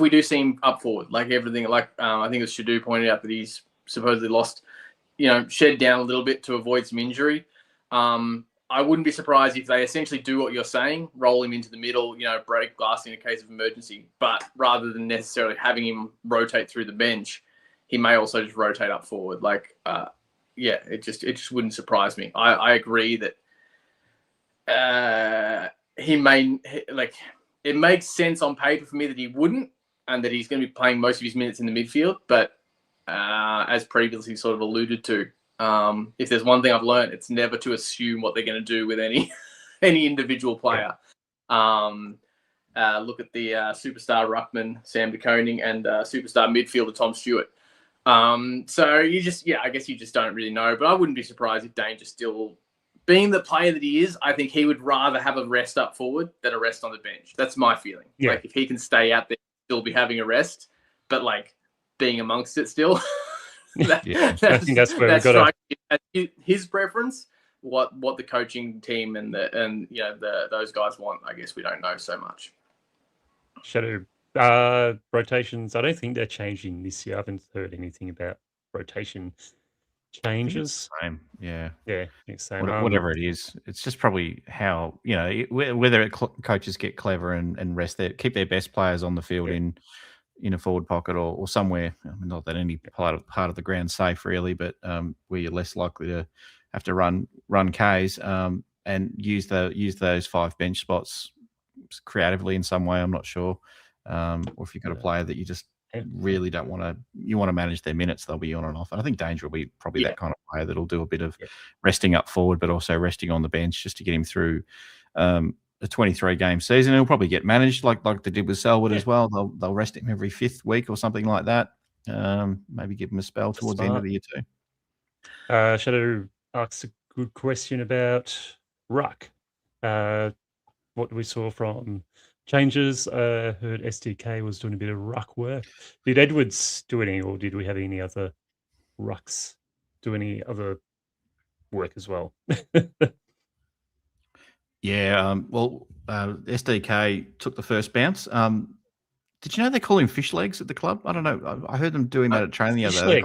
we do see him up forward, like everything. Like I think it was Shadu pointed out that he's supposedly lost, shed down a little bit to avoid some injury. I wouldn't be surprised if they essentially do what you're saying, roll him into the middle, break glass in a case of emergency. But rather than necessarily having him rotate through the bench, he may also just rotate up forward. Like, it just wouldn't surprise me. I agree that it makes sense on paper for me that he wouldn't, and that he's going to be playing most of his minutes in the midfield. But as previously sort of alluded to, if there's one thing I've learned, it's never to assume what they're going to do with any individual player. Look at the superstar ruckman Sam de Koning and superstar midfielder Tom Stewart. So I guess you just don't really know. But I wouldn't be surprised if Danger's still, being the player that he is, I think he would rather have a rest up forward than a rest on the bench. That's my feeling. Yeah. Like if he can stay out there, still be having a rest, but like being amongst it still. I think that's where we've got his preference. What the coaching team and those guys want, I guess we don't know so much. Shadow rotations. I don't think they're changing this year. I haven't heard anything about rotation changes. Same. Yeah. Yeah, same. Whatever it is, it's just probably how whether coaches get clever and rest keep their best players on the field in a forward pocket or somewhere. I mean, not that any part of the ground's safe really, but where you're less likely to have to run Ks and use those 5 bench spots creatively in some way. I'm not sure, or if you've got a player that you just really don't want to, you want to manage their minutes, they'll be on and off. And I think Danger will be probably that kind of player that'll do a bit of resting up forward, but also resting on the bench just to get him through a 23-game season. He'll probably get managed like they did with Selwood as well. They'll rest him every 5th week or something like that. Maybe give him a spell towards the end of the year too. Shadow asks a good question about Ruck. What we saw from changes. Heard SDK was doing a bit of ruck work. Did Edwards do any, or did we have any other rucks do any other work as well? SDK took the first bounce. Did you know they call him fish legs at the club? I don't know. I heard them doing that at training the other day.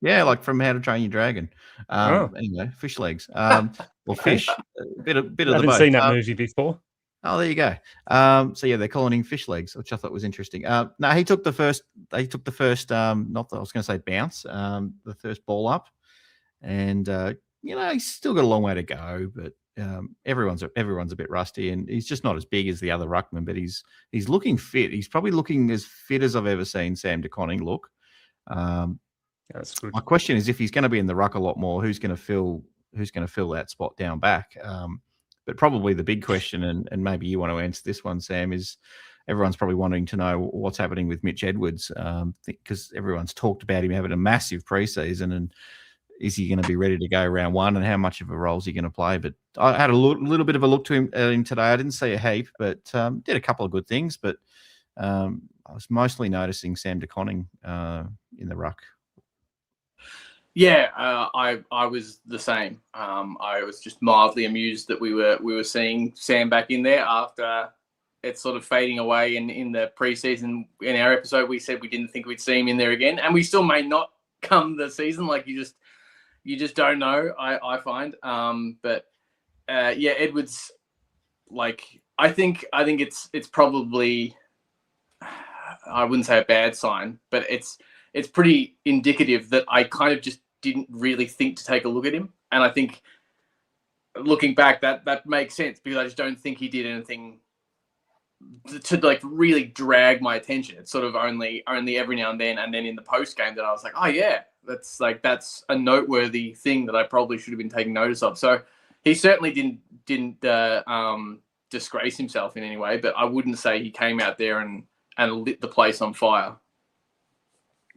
Yeah, like from How to Train Your Dragon. Anyway, fish legs. Or fish. A bit of the both. I haven't seen that movie before. Oh, there you go. They're calling him fish legs, which I thought was interesting. No, he took the first. They took the first. Not that I was going to say bounce. The first ball up, and he's still got a long way to go. But everyone's a bit rusty, and he's just not as big as the other ruckman. But he's looking fit. He's probably looking as fit as I've ever seen Sam de Koning look. That's good. My question is, if he's going to be in the ruck a lot more, who's going to fill that spot down back? But probably the big question, and maybe you want to answer this one, Sam, is everyone's probably wanting to know what's happening with Mitch Edwards, because everyone's talked about him having a massive preseason, and is he going to be ready to go round 1, and how much of a role is he going to play? But I had a little bit of a look to him today. I didn't see a heap, but did a couple of good things. But I was mostly noticing Sam de Koning in the ruck. Yeah, I was the same. I was just mildly amused that we were seeing Sam back in there after it's sort of fading away. And in the preseason, in our episode, we said we didn't think we'd see him in there again, and we still may not come the season. Like you just don't know. I find. But Edwards. Like I think it's probably, I wouldn't say a bad sign, but it's it's pretty indicative that I kind of just didn't really think to take a look at him. And I think looking back, that makes sense because I just don't think he did anything to like really drag my attention. It's sort of only every now and then in the post game that I was like, oh yeah, that's a noteworthy thing that I probably should have been taking notice of. So he certainly didn't disgrace himself in any way, but I wouldn't say he came out there and lit the place on fire.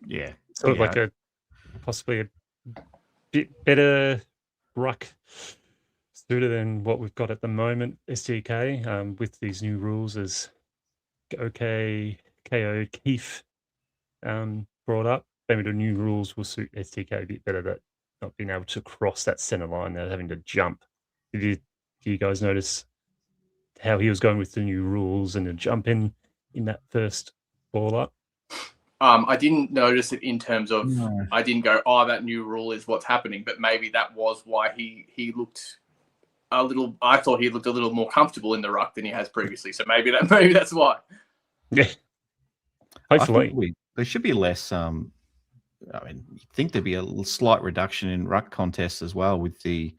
Yeah, Sort of like possibly a bit better ruck suited than what we've got at the moment. STK with these new rules as KO Keith brought up. Maybe the new rules will suit STK a bit better. That not being able to cross that center line, they're having to jump. Do you guys notice how he was going with the new rules and the jump in that first ball up? I didn't notice it in terms of I didn't go, oh, that new rule is what's happening, but maybe that was why he looked a little. I thought he looked a little more comfortable in the ruck than he has previously. So maybe that's why. Yeah, hopefully there should be less. I mean, you'd think there'd be a slight reduction in ruck contests as well with the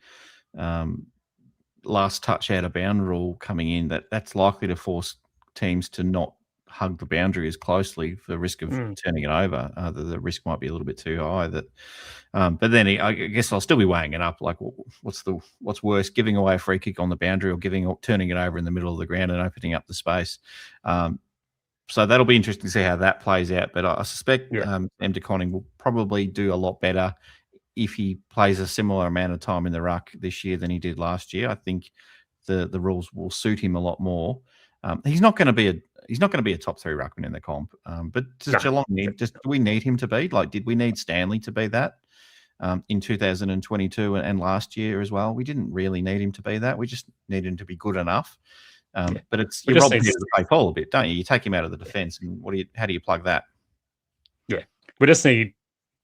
last touch out of bound rule coming in. That's likely to force teams to not hug the boundary as closely for the risk of turning it over. The risk might be a little bit too high. But then I guess I'll still be weighing it up. Like, what's worse, giving away a free kick on the boundary or turning it over in the middle of the ground and opening up the space. So that'll be interesting to see how that plays out. But I suspect M. de Koning will probably do a lot better if he plays a similar amount of time in the ruck this year than he did last year. I think the rules will suit him a lot more. He's not going to be a top 3 ruckman in the comp. But does Geelong do we need him to be? Like, did we need Stanley to be that in 2022 and last year as well? We didn't really need him to be that. We just need him to be good enough. But it's you rob Peter to play Paul a bit, don't you? You take him out of the defence, and how do you plug that? Yeah, we just need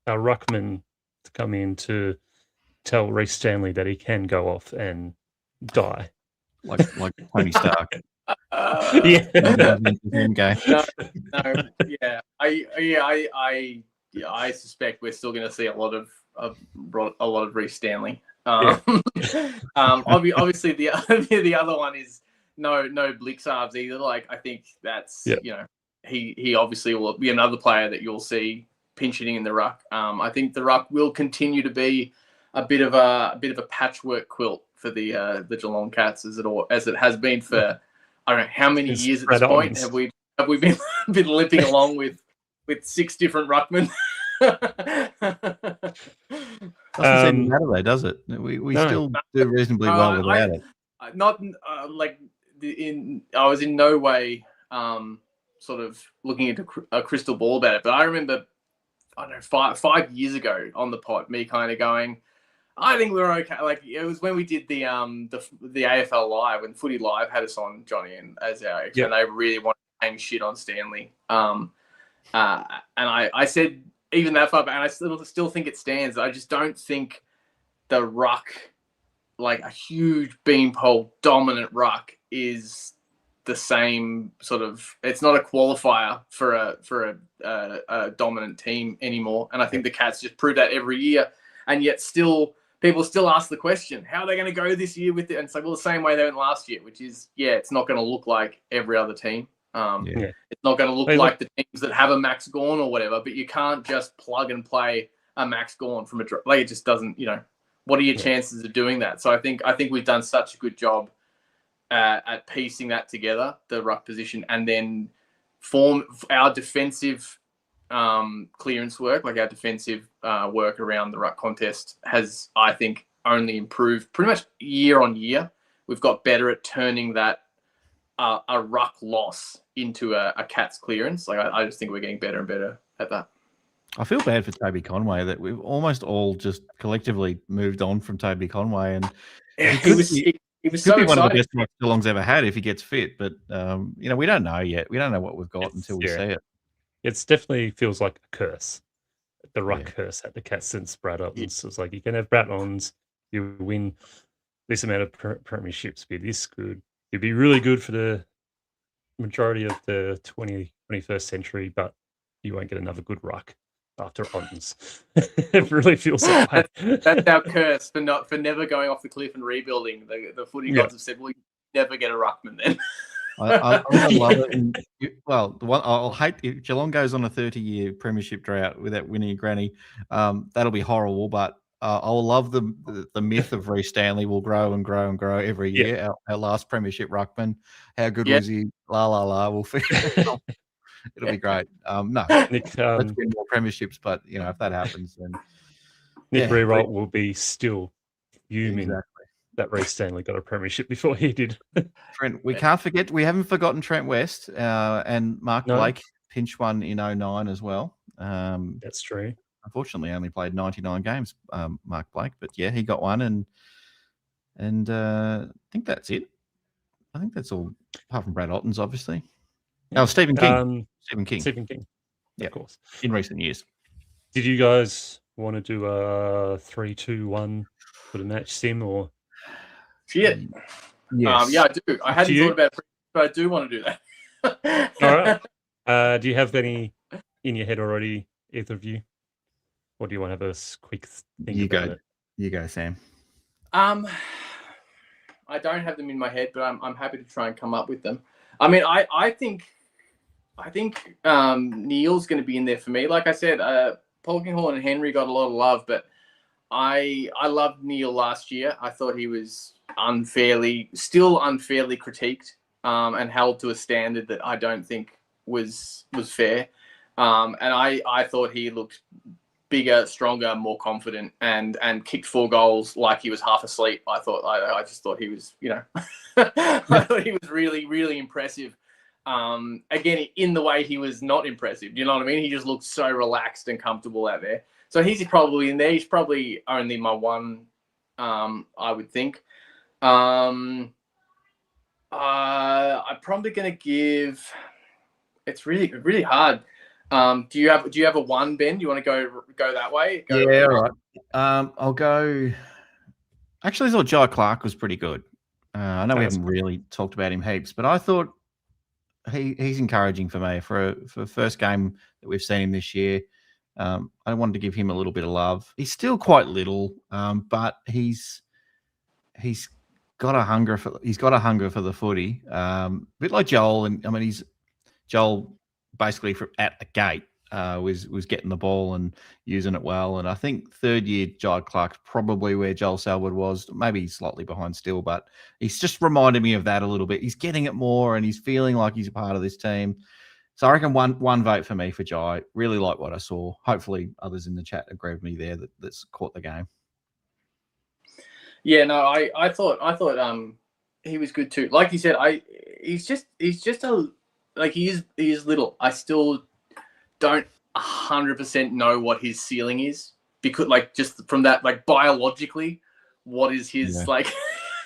a ruckman to come in to tell Reece Stanley that he can go off and die, like Tony Stark. Yeah. I suspect we're still going to see a lot of Reece Stanley. Obviously the other one is no Blixarves either. Like, I think that's he obviously will be another player that you'll see pinching in the ruck. I think the ruck will continue to be a bit of a patchwork quilt for the Geelong Cats as it has been for I don't know how many years at this point. Have we been limping along with 6 different ruckmen? Doesn't seem to matter though, does it? We still do reasonably well without it. Not I was in no way sort of looking into a crystal ball about it, but I remember, I don't know, 5 years ago on the pod, me kind of going, I think we're okay. Like, it was when we did the AFL Live, when Footy Live had us on, Johnny, and as our and they really wanted to hang shit on Stanley. And I said even that far back, and I still think it stands. I just don't think the ruck, like a huge beanpole dominant ruck, is the same sort of. It's not a qualifier for a dominant team anymore. And I think the Cats just prove that every year. And yet people still ask the question, how are they going to go this year with it? And it's like, well, the same way they went last year, which is, it's not going to look like every other team. It's not going to look like the teams that have a Max Gawn or whatever, but you can't just plug and play a Max Gawn from it just doesn't, what are your chances of doing that? So I think we've done such a good job at piecing that together, the ruck position, and then form our defensive clearance work, like our defensive work around the ruck contest has, I think, only improved pretty much year on year. We've got better at turning that a ruck loss into a Cats clearance. Like, I just think we're getting better and better at that. I feel bad for Toby Conway that we've almost all just collectively moved on from Toby Conway, and he was so be one of the excited. best Geelong's ever had if he gets fit. But we don't know yet. We don't know what we've got until we see it. It's definitely feels like a curse. The ruck curse at the Cats since Brad Ottens. It's like, you can have Brad Ottens, you win this amount of premierships, be this good. You'd be really good for the majority of the 21st century, but you won't get another good ruck. after Ottens. It really feels that way. That's our curse for never going off the cliff and rebuilding. The footy gods have said, "Well, you never get a ruckman then." I love it. Well, the one I'll hate if Geelong goes on a 30-year premiership drought without winning a granny. That'll be horrible. But I'll love the myth of Reece Stanley will grow and grow and grow every year. Our last premiership ruckman, how good was he? La la la. We'll figure. It'll be great. No, Nick, let's win more premierships. But if that happens, then Nick Rewalt will be still fuming. Exactly. That Reece Stanley got a premiership before he did. Trent, we can't forget. We haven't forgotten Trent West and Mark Blake pinched one in 2009 as well. That's true. Unfortunately, only played 99 games, Mark Blake, but yeah, he got one, and I think that's it. I think that's all, apart from Brad Ottens, obviously. Yeah. Oh, Stephen King. Stephen King. Of course. In recent years. Did you guys want to do a 3-2-1 for the match sim or? Shit. Yes. Yeah, I do. I hadn't thought about it, but I do want to do that. All right. Do you have any in your head already, either of you? Or do you want to have a quick think about it? You go, Sam. I don't have them in my head, but I'm happy to try and come up with them. I mean, I think Neil's going to be in there for me. Like I said, Polkinghorne and Henry got a lot of love, but I loved Neil last year. I thought he was still unfairly critiqued and held to a standard that I don't think was fair. And I thought he looked bigger, stronger, more confident, and kicked 4 goals like he was half asleep. I just thought he was, I thought he was really, really impressive. Again, in the way he was not impressive. You know what I mean? He just looked so relaxed and comfortable out there. So he's probably in there. He's probably only my one, I would think. I'm probably going to give. It's really, really hard. Do you have a one, Ben? Do you want to go that way? All right. I'll go. Actually, I thought Jai Clark was pretty good. I know we haven't really talked about him heaps, but I thought he's encouraging for me for the first game that we've seen him this year. I wanted to give him a little bit of love. He's still quite little, but he's got a hunger for the footy. A bit like Joel, and I mean Joel basically at the gate was getting the ball and using it well. And I think third year Jai Clark's probably where Joel Selwood was, maybe slightly behind still, but he's just reminded me of that a little bit. He's getting it more and he's feeling like he's a part of this team. So I reckon one vote for me for Jai. Really like what I saw. Hopefully others in the chat agree with me there that's caught the game. Yeah, no, I thought he was good too. Like you said, he's just he is little. I still don't 100% know what his ceiling is, because just from that, biologically, what is his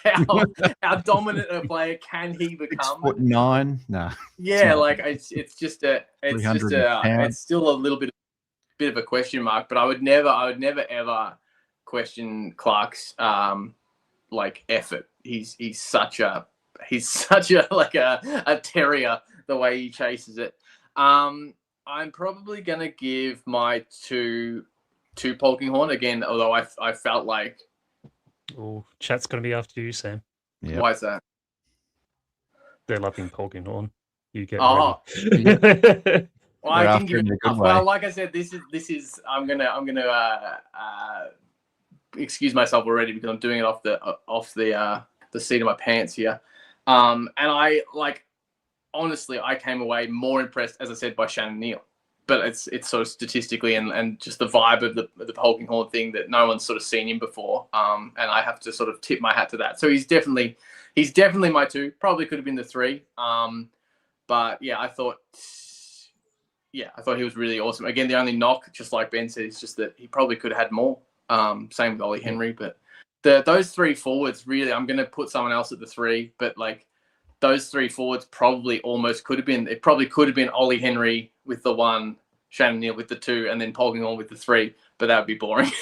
how dominant a player can he become? 6'9". No. Yeah, it's still a little bit of a question mark. But I would never ever question Clark's effort. He's such a a terrier the way he chases it. I'm probably gonna give my two to Polkinghorne again, although I felt like. Oh, chat's gonna be after you, Sam. Yep. Why is that? They're loving Polkinghorne. You get ready. Well, I didn't give it enough. Well, like I said, this is I'm gonna excuse myself already because I'm doing it off the seat of my pants here. And I honestly, I came away more impressed, as I said, by Shannon Neal. But it's sort of statistically and just the vibe of the Polkinghorne thing that no one's sort of seen him before. And I have to sort of tip my hat to that. So he's definitely my two. Probably could have been the three. But yeah, I thought he was really awesome. Again, the only knock, just like Ben said, is just that he probably could have had more. Same with Ollie Henry, but those three forwards, really, I'm going to put someone else at the three, but those three forwards probably almost could have been. It probably could have been Ollie Henry with the one, Shannon Neal with the two, and then Polkinghorne with the three. But that would be boring.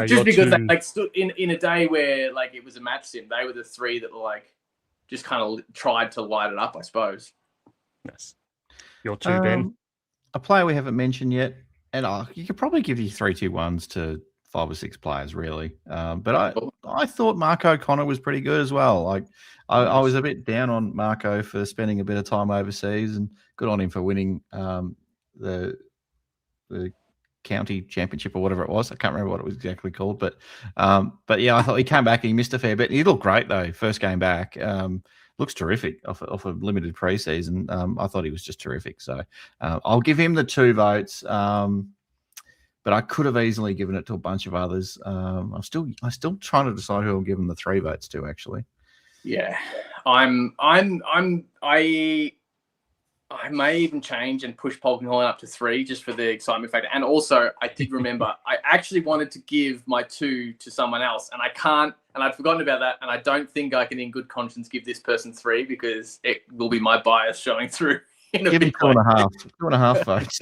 Just because they stood in a day where it was a match sim, they were the three that were just kind of tried to light it up, I suppose. Yes. Your two, Ben. a player we haven't mentioned yet, and you could probably give you 3-2-1s to 5 or 6 players, really. But I thought Mark O'Connor was pretty good as well. Like I was a bit down on Marco for spending a bit of time overseas, and good on him for winning the county championship or whatever it was. I can't remember what it was exactly called, but yeah, I thought he came back and he missed a fair bit. He looked great though, first game back. Looks terrific off a limited preseason. I thought he was just terrific. So I'll give him the 2 votes. But I could have easily given it to a bunch of others. I'm still trying to decide who I'll give him the 3 votes to. Actually, yeah, I may even change and push Polkinghorne up to 3 just for the excitement factor. And also, I did remember I actually wanted to give my 2 to someone else, and I can't. And I'd forgotten about that, and I don't think I can, in good conscience, give this person 3 because it will be my bias showing through. Give me 2.5 votes.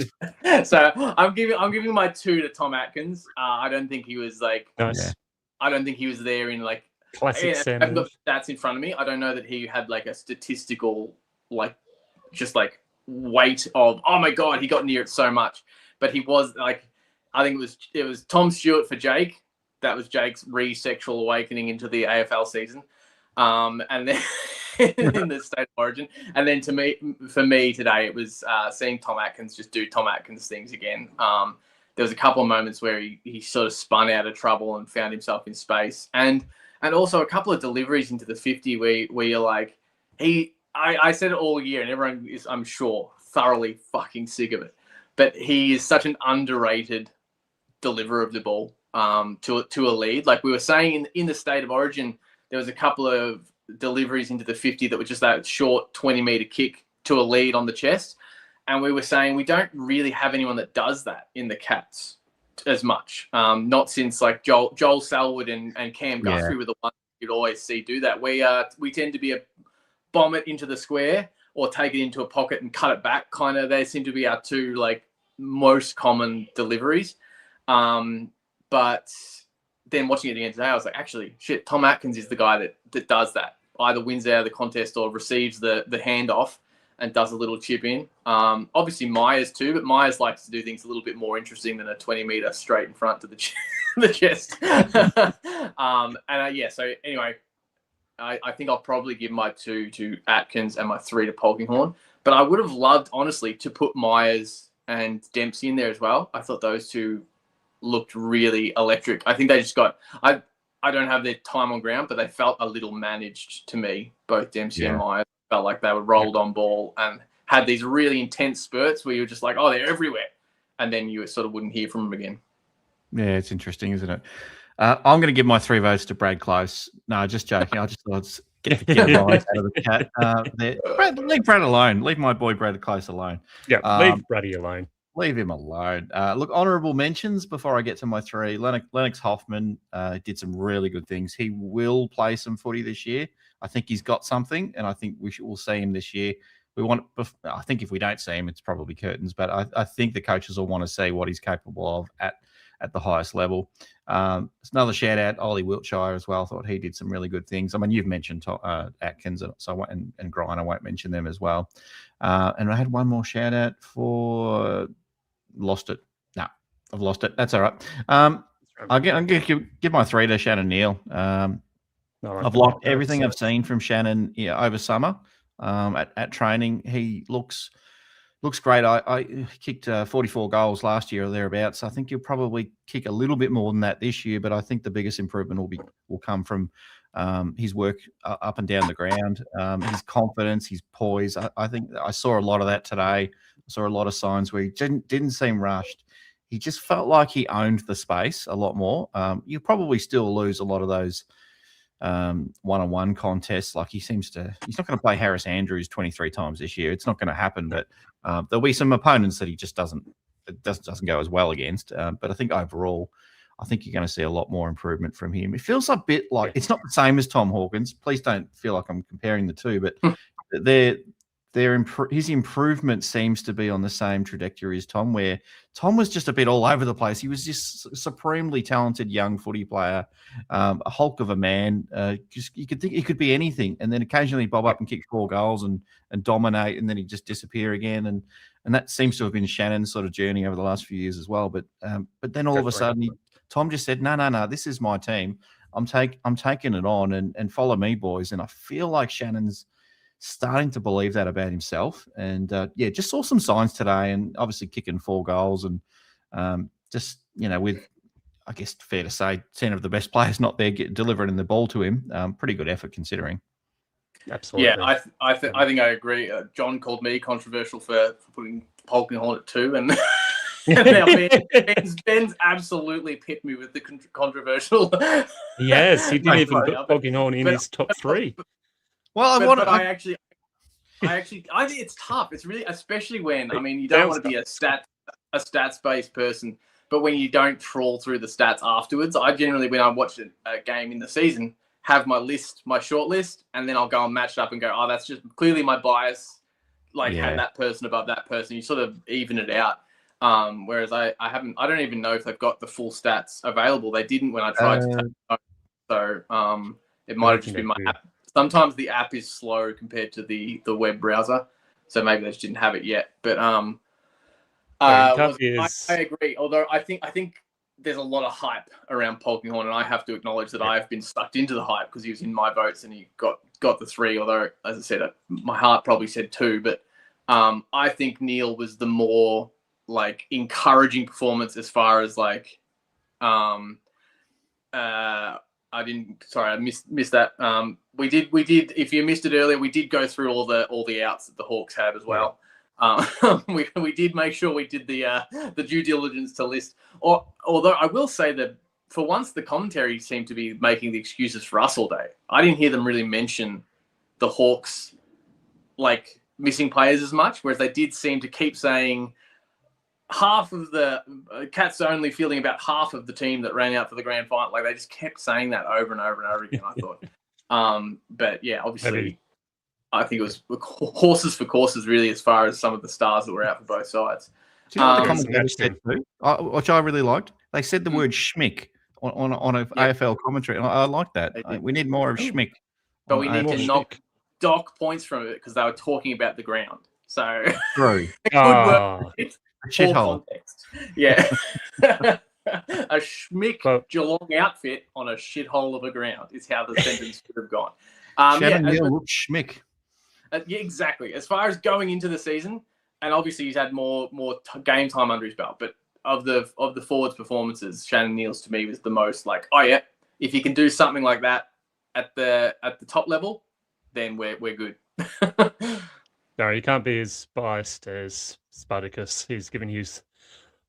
So I'm giving my 2 to Tom Atkins. I don't think he was like. Nice. I don't think he was there in like classic. I haven't got stats in front of me. I don't know that he had like a statistical just like weight of, oh my god, he got near it so much. But he was like, I think it was Tom Stewart for Jake. That was Jake's re-sexual awakening into the AFL season. And then in the State of Origin. And then for me today, it was seeing Tom Atkins just do Tom Atkins things again. There was a couple of moments where he sort of spun out of trouble and found himself in space. And also a couple of deliveries into the 50 where you're like, I said it all year and everyone is, I'm sure, thoroughly fucking sick of it. But he is such an underrated deliverer of the ball to a lead. Like we were saying in the State of Origin, there was a couple of deliveries into the 50 that were just that short 20-meter kick to a lead on the chest. And we were saying we don't really have anyone that does that in the Cats as much. Not since like Joel Selwood and Cam Guthrie were the ones you'd always see do that. We tend to be a bomb it into the square or take it into a pocket and cut it back. Kind of, they seem to be our 2 like most common deliveries. But then watching it again today, I was like, actually, shit, Tom Atkins is the guy that does that. Either wins out of the contest or receives the handoff and does a little chip in. Obviously Myers too, but Myers likes to do things a little bit more interesting than a 20-meter straight in front to the chest. So anyway, I think I'll probably give my 2 to Atkins and my 3 to Polkinghorne. But I would have loved, honestly, to put Myers and Dempsey in there as well. I thought those 2 looked really electric. I think they just got... I don't have their time on ground, but they felt a little managed to me. Both Dempsey and Myers felt like they were rolled on ball and had these really intense spurts where you were just like, oh, they're everywhere. And then you sort of wouldn't hear from them again. Yeah, it's interesting, isn't it? I'm going to give my 3 votes to Brad Close. No, just joking. I just thought get a rise out of the cat. Leave Brad alone. Leave my boy Brad Close alone. Yeah, leave Brady alone. Leave him alone. Look, honourable mentions before I get to my 3. Lennox Hoffman did some really good things. He will play some footy this year. I think he's got something, and I think we'll see him this year. I think if we don't see him, it's probably curtains, but I think the coaches will want to see what he's capable of at the highest level. It's another shout out, Ollie Wiltshire as well. I thought he did some really good things. I mean, you've mentioned Atkins, and Grine. I won't mention them as well. And I had one more shout out for. Lost it. No, I've lost it. That's all right. I'm going to give my 3 to Shannon Neal. I've liked everything I've seen from Shannon over summer at training. He looks great. I kicked 44 goals last year or thereabouts. I think he'll probably kick a little bit more than that this year, but I think the biggest improvement will come from his work up and down the ground, his confidence, his poise. I think I saw a lot of that today. I saw a lot of signs where he didn't seem rushed. He just felt like he owned the space a lot more. You probably still lose a lot of those one-on-one contests. Like he's not going to play Harris Andrews 23 times this year. It's not going to happen, but there'll be some opponents that he just doesn't go as well against. But I think overall, I think you're going to see a lot more improvement from him. It feels a bit like it's not the same as Tom Hawkins. Please don't feel like I'm comparing the 2, but they're his improvement seems to be on the same trajectory as Tom, where Tom was just a bit all over the place. He was just a supremely talented young footy player, a hulk of a man. You could think he could be anything, and then occasionally bob up and kick 4 goals and dominate, and then he'd just disappear again. And that seems to have been Shannon's sort of journey over the last few years as well. But then all of a sudden, Tom just said, "No, this is my team. I'm taking it on, and follow me, boys." And I feel like Shannon's starting to believe that about himself, and just saw some signs today, and obviously kicking 4 goals, and just with, I guess, fair to say, 10 of the best players not there delivering the ball to him. Pretty good effort considering. Absolutely. Yeah, I think I agree. John called me controversial for putting Polkinghorne at 2, and now Ben's absolutely pipped me with the controversial. Yes, he didn't even put Polkinghorne in his top 3. Well, I think it's tough. It's really, especially when, I mean, you don't want to be a stats-based person, but when you don't trawl through the stats afterwards, I generally, when I watch a game in the season, have my short list, and then I'll go and match it up and go, oh, that's just clearly my bias. Had that person above that person. You sort of even it out. Whereas I don't even know if they've got the full stats available. They didn't when I tried to take it. So it might have just been my app. Sometimes the app is slow compared to the web browser, so maybe they just didn't have it yet. But I agree. Although I think there's a lot of hype around Polkinghorne, and I have to acknowledge that I've been sucked into the hype because he was in my votes and he got the 3. Although, as I said, my heart probably said 2. But I think Neil was the more encouraging performance as far as I missed that. We did. If you missed it earlier, we did go through all the outs that the Hawks had as well. We did make sure we did the due diligence to list. Although I will say that for once the commentary seemed to be making the excuses for us all day. I didn't hear them really mention the Hawks missing players as much, whereas they did seem to keep saying half of the Cats only fielding about half of the team that ran out for the grand final. They just kept saying that over and over and over again, I thought. But yeah, obviously, I think it was horses for courses, really, as far as some of the stars that were out for both sides. Do you know what the commentator said too? Which I really liked? They said the word schmick on an AFL commentary, and I like that. We need more of schmick. But we need to dock points from it because they were talking about the ground. So true. Shithole. Yeah. A schmick Geelong outfit on a shithole of a ground is how the sentence would have gone. Neil looked schmick. Yeah, exactly. As far as going into the season, and obviously he's had more game time under his belt, but of the forwards' performances, Shannon Neal's to me was the most if you can do something like that at the top level, then we're good. No, you can't be as biased as Spartacus. He's given his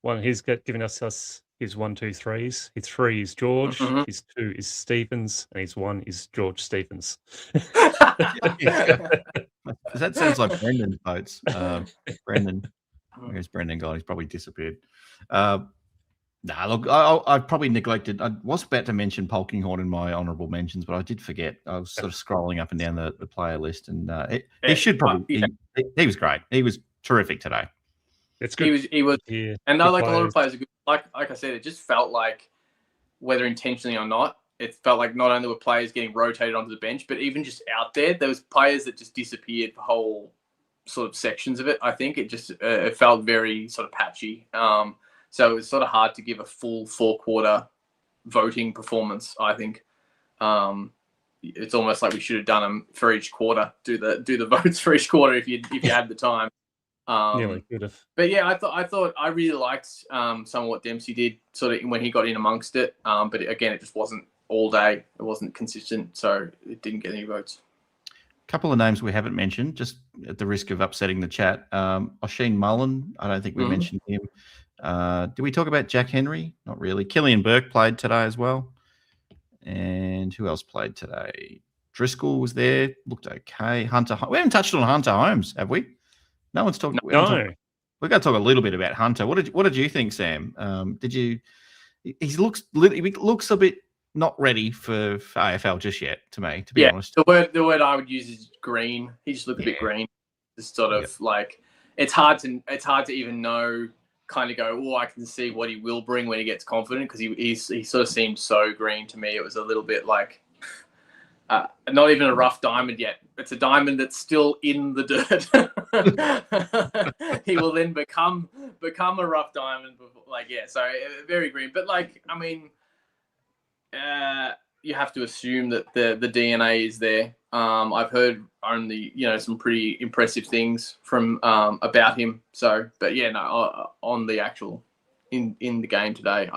one. He's given us his 1, 2, 3s. His 3 is George. Mm-hmm. His 2 is Stephens, and his 1 is George Stephens. That sounds like Brendan's votes. Brendan, where's Brendan gone? He's probably disappeared. Look, I probably neglected. I was about to mention Polkinghorne in my honourable mentions, but I did forget. I was sort of scrolling up and down the player list, and he should probably. He was great. He was terrific today. It's good. He was, yeah, and a lot of players are good. Like I said, it just felt like, whether intentionally or not, it felt like not only were players getting rotated onto the bench, but even just out there was players that just disappeared for whole sort of sections of it. I think it just it felt very sort of patchy. So it was sort of hard to give a full 4-quarter voting performance, I think. It's almost like we should have done them for each quarter. Do the votes for each quarter if you had the time. But yeah, I thought I really liked some of what Dempsey did sort of when he got in amongst it. But again, it just wasn't all day. It wasn't consistent, so it didn't get any votes. A couple of names we haven't mentioned, just at the risk of upsetting the chat. Oisin Mullen, I don't think we mentioned him. Did we talk about Jack Henry? Not really. Killian Burke played today as well. And who else played today? Driscoll was there. Looked okay. Hunter. We haven't touched on Hunter Holmes, have we? No one's talking. No. We're going to talk a little bit about Hunter. What did you think, Sam? Did you? He looks a bit not ready for AFL just yet. To me, to be honest. The word I would use is green. He just looked a bit green. It's sort of like it's hard to even know. Kind of go, oh, I can see what he will bring when he gets confident, because he sort of seemed so green to me. It was a little bit like not even a rough diamond yet. It's a diamond that's still in the dirt. He will then become a rough diamond. So very green. But I mean, you have to assume that the DNA is there. I've heard only some pretty impressive things from about him. So, but yeah, no, on the actual in the game today,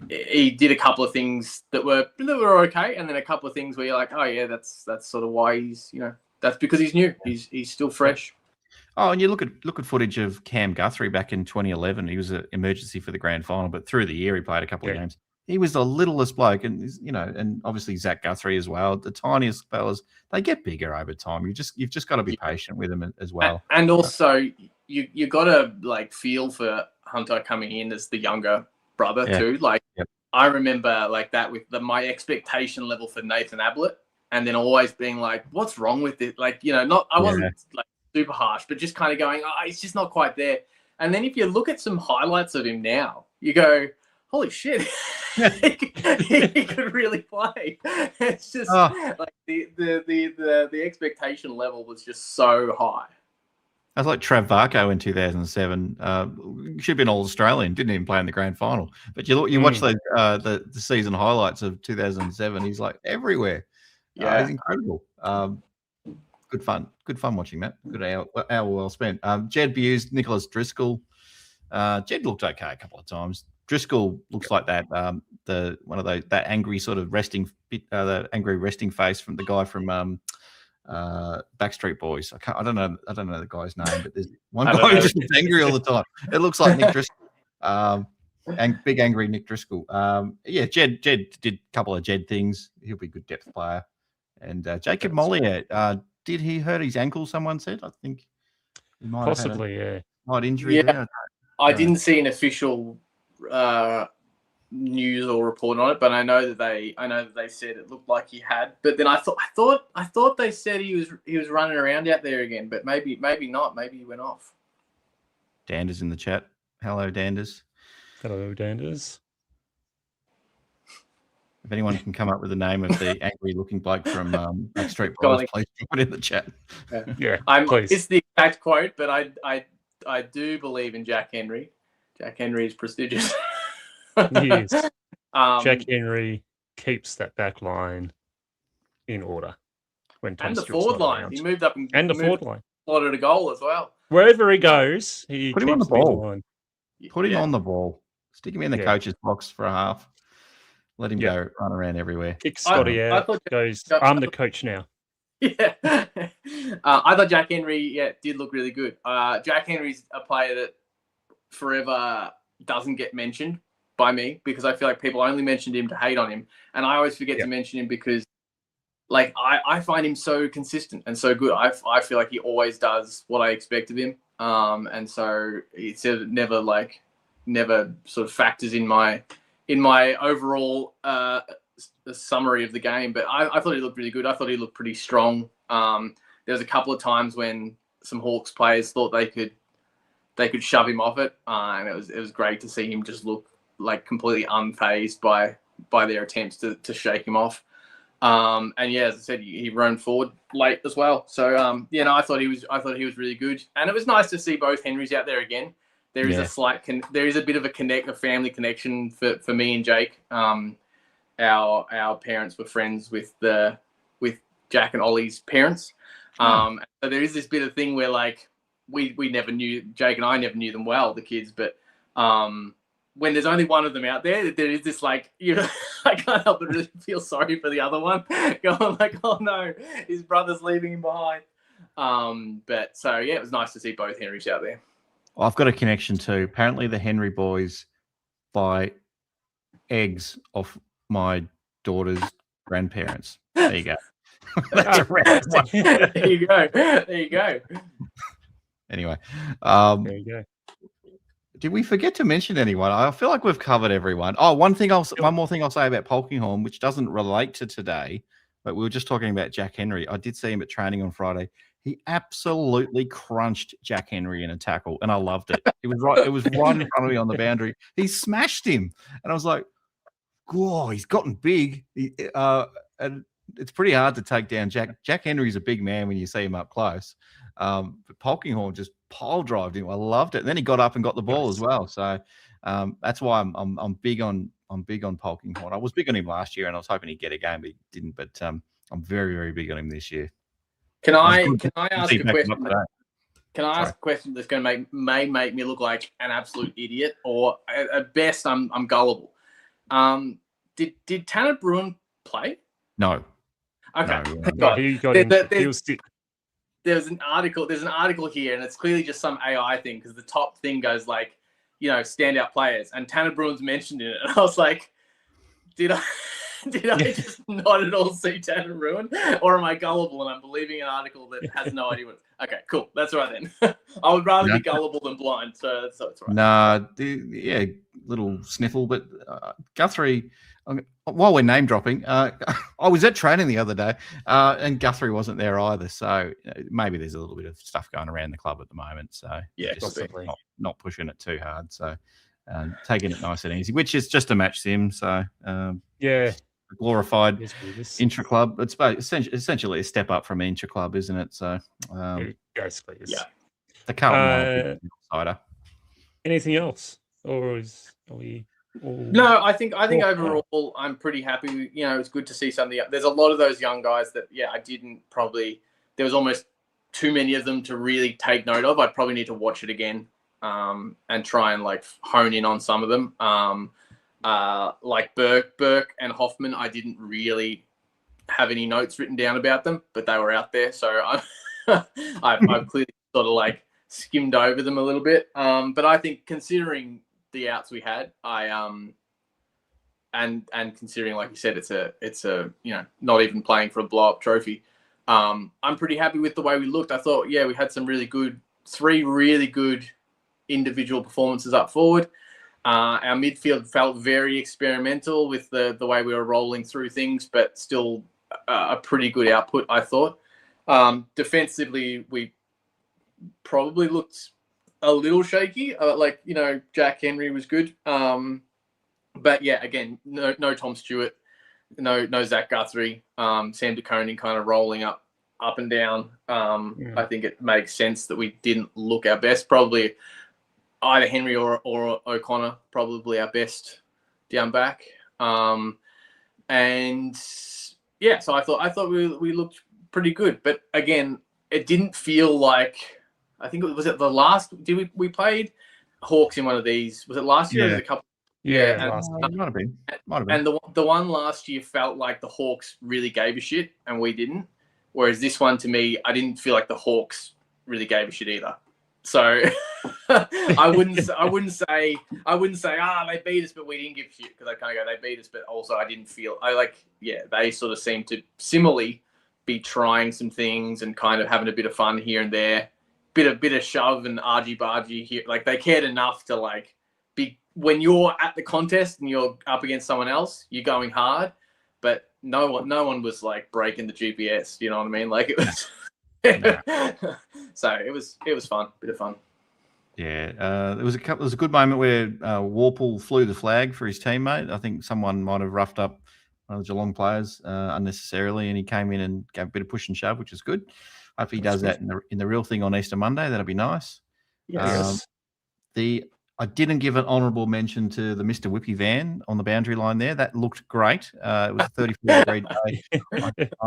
he did a couple of things that were okay, and then a couple of things where you're like, oh yeah, that's sort of why he's that's because he's new. He's still fresh. Oh, and you look at footage of Cam Guthrie back in 2011. He was an emergency for the grand final, but through the year he played a couple of games. He was the littlest bloke, and and obviously Zach Guthrie as well. The tiniest fellas, they get bigger over time. You've just got to be patient with them as well. And also, you got to feel for Hunter coming in as the younger brother too. I remember that with my expectation level for Nathan Ablett, and then always being like, "What's wrong with it?" I wasn't super harsh, but just kind of going, "Oh, it's just not quite there." And then if you look at some highlights of him now, you go, holy shit, he could really play. It's just the expectation level was just so high. I was like Trav Varco in 2007. Should have been all Australian. Didn't even play in the grand final. But you watch the season highlights of 2007. He's everywhere. Yeah, he's incredible. Good fun watching that. Good hour well spent. Jed Buse, Nicholas Driscoll. Jed looked okay a couple of times. Driscoll looks like that that angry sort of resting face from the guy from Backstreet Boys. I don't know the guy's name, but there's one guy who just looks angry all the time. It looks like Nick Driscoll, and big angry Nick Driscoll. Jed did a couple of Jed things. He'll be a good depth player. And Jacob Mollier, did he hurt his ankle? Someone said. I think he might possibly have had a injury there. I didn't see an official news or report on it, but I know that they said it looked like he had. But then I thought they said he was running around out there again, but maybe not. Maybe he went off. Danders in the chat. Hello, Danders. Hello, Danders. If anyone can come up with the name of the angry-looking bloke from Backstreet Boys, please put it in the chat. Please. It's the exact quote, but I do believe in Jack Henry. Jack Henry is prestigious. He is. Jack Henry keeps that back line in order. And the forward line. Around. He moved up and the forward line. Slotted a goal as well. Wherever he goes, he put him on the ball. Put him on the ball. Stick him in the coach's box for a half. Let him go run around everywhere. Kick Scotty out. I'm the coach now. Yeah. I thought Jack Henry did look really good. Jack Henry's a player that forever doesn't get mentioned by me, because I feel like people only mentioned him to hate on him, and I always forget to mention him because I find him so consistent and so good. I feel like he always does what I expect of him, and so it's never sort of factors in my overall summary of the game. But I thought he looked really good. I thought he looked pretty strong. There was a couple of times when some Hawks players thought they could shove him off it, and it was great to see him just look completely unfazed by their attempts to shake him off. And as I said, he roamed forward late as well. So I thought he was really good, and it was nice to see both Henrys out there again. There is there is a bit of a family connection for me and Jake. Our parents were friends with Jack and Ollie's parents. So there is this bit of thing where we never knew, Jake and I never knew them well, the kids, but when there's only one of them out there is this I can't help but really feel sorry for the other one, going oh no, his brother's leaving him behind. But so it was nice to see both Henrys out there. I've got a connection too. Apparently the Henry boys buy eggs off my daughter's grandparents. There you go. That's a round one. There you go. Anyway, there you go. Did we forget to mention anyone? I feel like we've covered everyone. Oh, one more thing I'll say about Polkinghorne, which doesn't relate to today, but we were just talking about Jack Henry. I did see him at training on Friday. He absolutely crunched Jack Henry in a tackle, and I loved it. It was right in front of me on the boundary. He smashed him, and I was like, "Whoa, he's gotten big." And it's pretty hard to take down Jack Henry's a big man when you see him up close. But Polkinghorne just pile drived him. I loved it. And then he got up and got the ball as well. So that's why I'm big on Polkinghorne. I was big on him last year, and I was hoping he'd get a game, but he didn't. But I'm very, very big on him this year. Can I ask a question? Can I ask Sorry. a question that's going to make me look like an absolute idiot, or at best I'm gullible? Did Tanner Bruin play? No. Okay. No, he got in. There's an article here, and it's clearly just some AI thing because the top thing goes like, standout players, and Tanner Bruin's mentioned in it, and I was like, did I just not at all see Tanner Bruin, or am I gullible and I'm believing an article that has no idea what? Okay, cool, that's right then. I would rather be gullible than blind, so it's right. Nah, little sniffle, but Guthrie. While we're name dropping, I was at training the other day, and Guthrie wasn't there either. So maybe there's a little bit of stuff going around the club at the moment. So yeah, just not pushing it too hard. So taking it nice and easy, which is just a match sim. So yeah, a glorified intra club. It's essentially a step up from intra club, isn't it? So basically, yeah. The Carlton outsider. Anything else, or are we? No, I think overall I'm pretty happy. It's good to see something. There's a lot of those young guys that I didn't probably. There was almost too many of them to really take note of. I'd probably need to watch it again and try and hone in on some of them. Like Burke and Hoffman, I didn't really have any notes written down about them, but they were out there, so I've clearly sort of skimmed over them a little bit. But I think considering the outs we had, and considering, like you said, it's a not even playing for a blow up trophy. I'm pretty happy with the way we looked. I thought, we had some three really good individual performances up forward. Our midfield felt very experimental with the way we were rolling through things, but still a pretty good output, I thought. Defensively, we probably looked a little shaky. Jack Henry was good. But again, no Tom Stewart, no Zach Guthrie, Sam de Koning kind of rolling up and down. I think it makes sense that we didn't look our best. Probably either Henry or O'Connor, probably our best down back. So I thought we looked pretty good. But again, it didn't feel like. I think was it the last? Did we played Hawks in one of these? Was it last year? Or was it a couple? Yeah, might have been. And the one last year felt like the Hawks really gave a shit, and we didn't. Whereas this one, to me, I didn't feel like the Hawks really gave a shit either. So I wouldn't say they beat us, but we didn't give a shit, because I kind of go, they beat us, but also I didn't feel they sort of seemed to similarly be trying some things and kind of having a bit of fun here and there. Bit of shove and argy-bargy here. They cared enough to be, when you're at the contest and you're up against someone else, you're going hard, but no one was breaking the GPS. You know what I mean? It was. So it was fun. Bit of fun. Yeah, there was a good moment where Warple flew the flag for his teammate. I think someone might have roughed up one of the Geelong players unnecessarily, and he came in and gave a bit of push and shove, which is good. Hope he does that in the real thing on Easter Monday. That'll be nice. Yes. I didn't give an honourable mention to the Mr. Whippy van on the boundary line there. That looked great. It was a 34-degree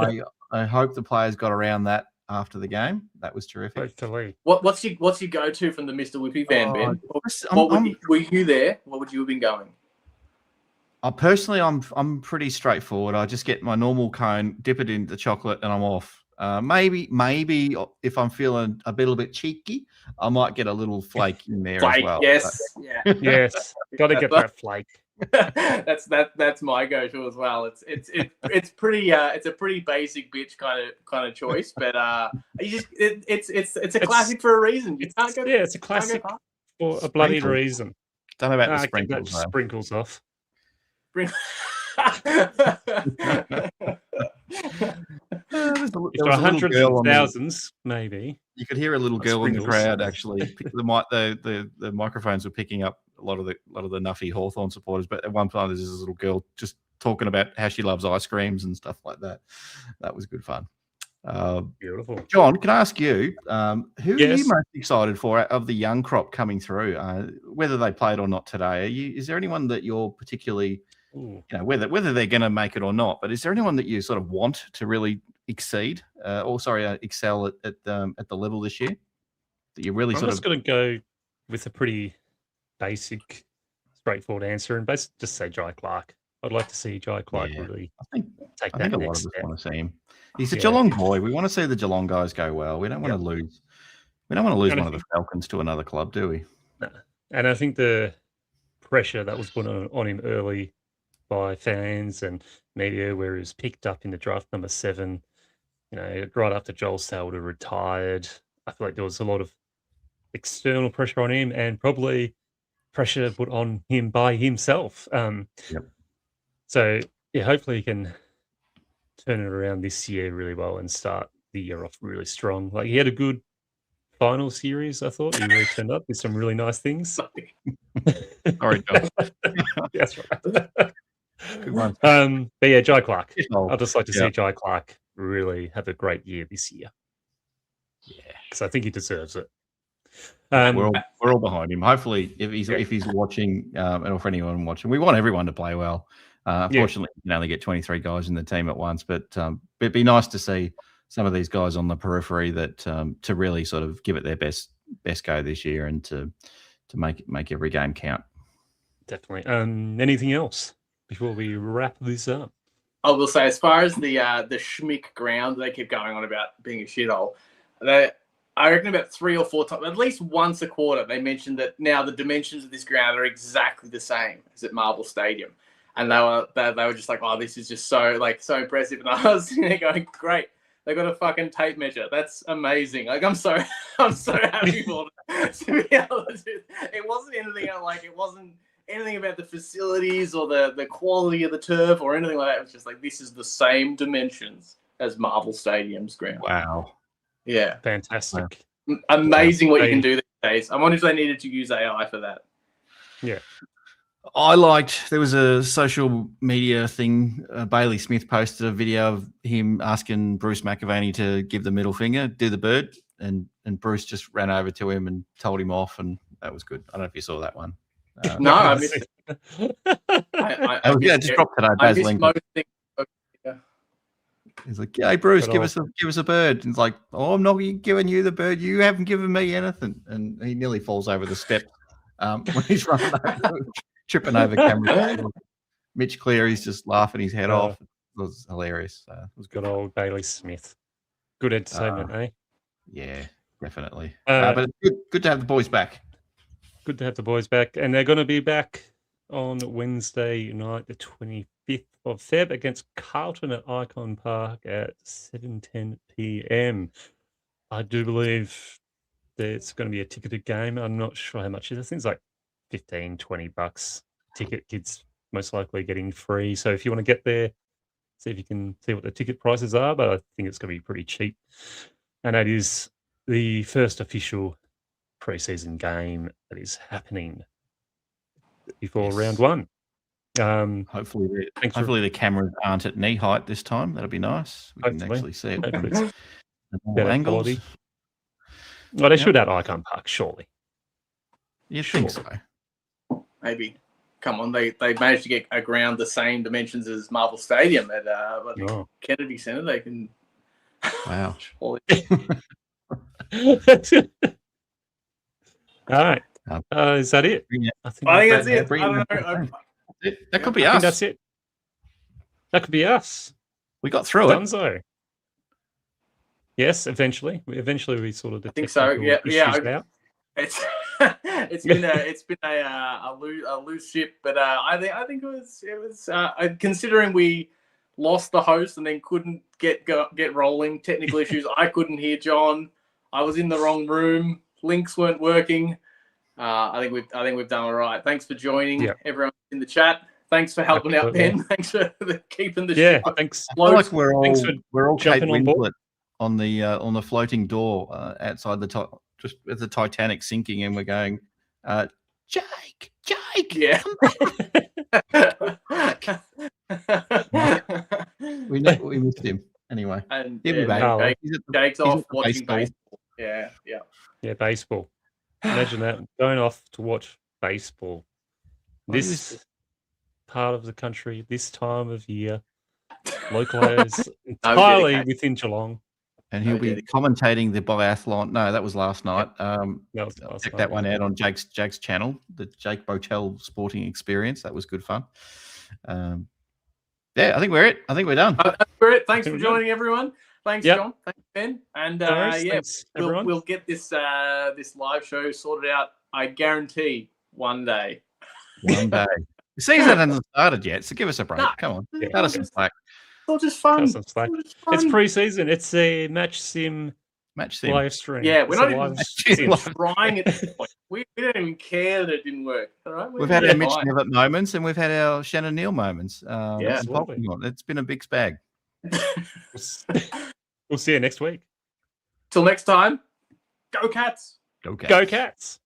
day. I hope the players got around that after the game. That was terrific. Totally. What's your go-to from the Mr. Whippy van, Ben? Were you there? What would you have been going? Personally, I'm pretty straightforward. I just get my normal cone, dip it in the chocolate, and I'm off. Maybe if I'm feeling a little bit cheeky, I might get a little flake in there as well. Yes, yes, got to get that flake. That's my go-to as well. It's pretty it's a pretty basic bitch kind of choice, but it's a classic for a reason. You can't go. Yeah, it's a classic for a bloody reason. Don't know about the sprinkles. Sprinkles off. There If was there are a little hundreds girl and on thousands, maybe. You could hear a little Like girl in the sprinkles. crowd actually. The microphones were picking up a lot of the Nuffy Hawthorn supporters, but at one time there's this little girl just talking about how she loves ice creams and stuff like that. That was good fun. Beautiful. John, can I ask you, who are you Yes. most excited for of the young crop coming through? Whether they played or not today, is there anyone that you're particularly, Ooh. whether they're going to make it or not, but is there anyone that you sort of want to really excel at the level this year that you really I'm just going to go with a pretty basic, straightforward answer and basically just say Jai Clark. I'd like to see Jai Clark really take I that think a lot next of us step. want to see him. He's a Geelong boy. We want to see the Geelong guys go well. We don't want to lose. We don't want to lose one of the Falcons to another club, do we? No. And I think the pressure that was put on him early by fans and media, where he was picked up in the draft number 7, right after Joel Selder retired. I feel like there was a lot of external pressure on him and probably pressure put on him by himself. So, hopefully he can turn it around this year really well and start the year off really strong. Like, he had a good final series, I thought. He really turned up with some really nice things. Sorry, John. That's right. Good one. But yeah, Jai Clark. Oh, I'd just like to see Jai Clark really have a great year this year. Yeah, because I think he deserves it. we're all behind him. Hopefully, if he's watching, and for anyone watching, we want everyone to play well. Unfortunately, you can only get 23 guys in the team at once, but it'd be nice to see some of these guys on the periphery that to really sort of give it their best go this year and to make every game count. Definitely. Anything else before we wrap this up? I will say, as far as the Schmick ground, they keep going on about being a shithole. I reckon about 3 or 4 times, at least once a quarter, they mentioned that now the dimensions of this ground are exactly the same as at Marvel Stadium, and they were just like, "Oh, this is just so impressive." And I was sitting there going, "Great, they got a fucking tape measure. That's amazing." Like, I'm so happy for them to be able to do. It wasn't anything it wasn't anything about the facilities or the quality of the turf or anything like that. It was just like, this is the same dimensions as Marvel Stadium's ground. Wow. Yeah. Fantastic. Amazing what you can do these days. I wonder if they needed to use AI for that. Yeah. There was a social media thing. Bailey Smith posted a video of him asking Bruce McAvaney to give the middle finger, do the bird, and Bruce just ran over to him and told him off, and that was good. I don't know if you saw that one. No, I missed it. Just dropped today. I missed most things. He's like, "Hey, Bruce, give us a bird." And he's like, "Oh, I'm not giving you the bird. You haven't given me anything." And he nearly falls over the step when he's running over, tripping over camera. Mitch Cleary's just laughing his head off. It was hilarious. It was good old Bailey Smith. Good entertainment, eh? Yeah, definitely. But it's good to have the boys back. Good to have the boys back, and they're going to be back on Wednesday night, the 25th of Feb, against Carlton at Icon Park at 7:10 p.m. I do believe that it's going to be a ticketed game. I'm not sure how much it is. I think it's like $15-20 ticket. Kids most likely getting free. So if you want to get there, see if you can see what the ticket prices are. But I think it's going to be pretty cheap. And that is the first official preseason game that is happening before round 1. Hopefully the cameras aren't at knee height this time. That'll be nice. We can actually see it from better angles. Quality. Well, they should at Icon Park, surely. You think so? Maybe. Come on, they managed to get a ground the same dimensions as Marvel Stadium at Kennedy Centre. They can. Wow. All right. Is that it? Yeah. I think that's it. I don't know. That could be us. That's it. That could be us. We got through it. Dunzo. Yes, eventually. We sort of. I think so. Yeah. It's been a loose ship, but I think it was considering we lost the host and then couldn't get rolling. Technical issues. I couldn't hear John. I was in the wrong room. Links weren't working. I think we've done all right. Thanks for joining everyone in the chat. Thanks for helping out, Absolutely. Ben. Thanks for keeping the Yeah, ship thanks. I feel like afloat. Thanks for we're all Kate jumping on board. Winslet on the floating door outside the top, just as the Titanic sinking, and we're going, Jake, Yeah. we missed him anyway. And He'll be yeah, back. Oh, well. Jake's he's off at the watching baseball. baseball. Yeah. Yeah, baseball. Imagine that, going off to watch baseball. Well, he This part of the country, this time of year, localised entirely dedication. within Geelong. And he'll be dedication. commentating the biathlon. No, that was last night. That was last Check night, that one yeah. out on Jake's channel, the Jake Botel Sporting Experience. That was good fun. Yeah, I think we're it. I think we're done. That's great. Thanks think for we're done. joining, everyone. Thanks, Yep. John. Thanks, Ben. And No worries. yeah, Thanks, everyone. we'll get this this live show sorted out. I guarantee one day. One day. The season hasn't started yet, so give us a break. No. Come on. Yeah. Cut us some slack. It's all just fun. Cut us some slack. It's all just fun. It's pre-season. It's a match sim Match sim. live stream. Yeah, we're It's not a even live sim. trying at this point. We don't even care that it didn't work. All right, We've had our Mitch fine. Nevitt moments, and we've had our Shannon Neal moments. Yeah. Absolutely. It's been a big spag. We'll see you next week. Till next time, go Cats. Okay. Go Cats.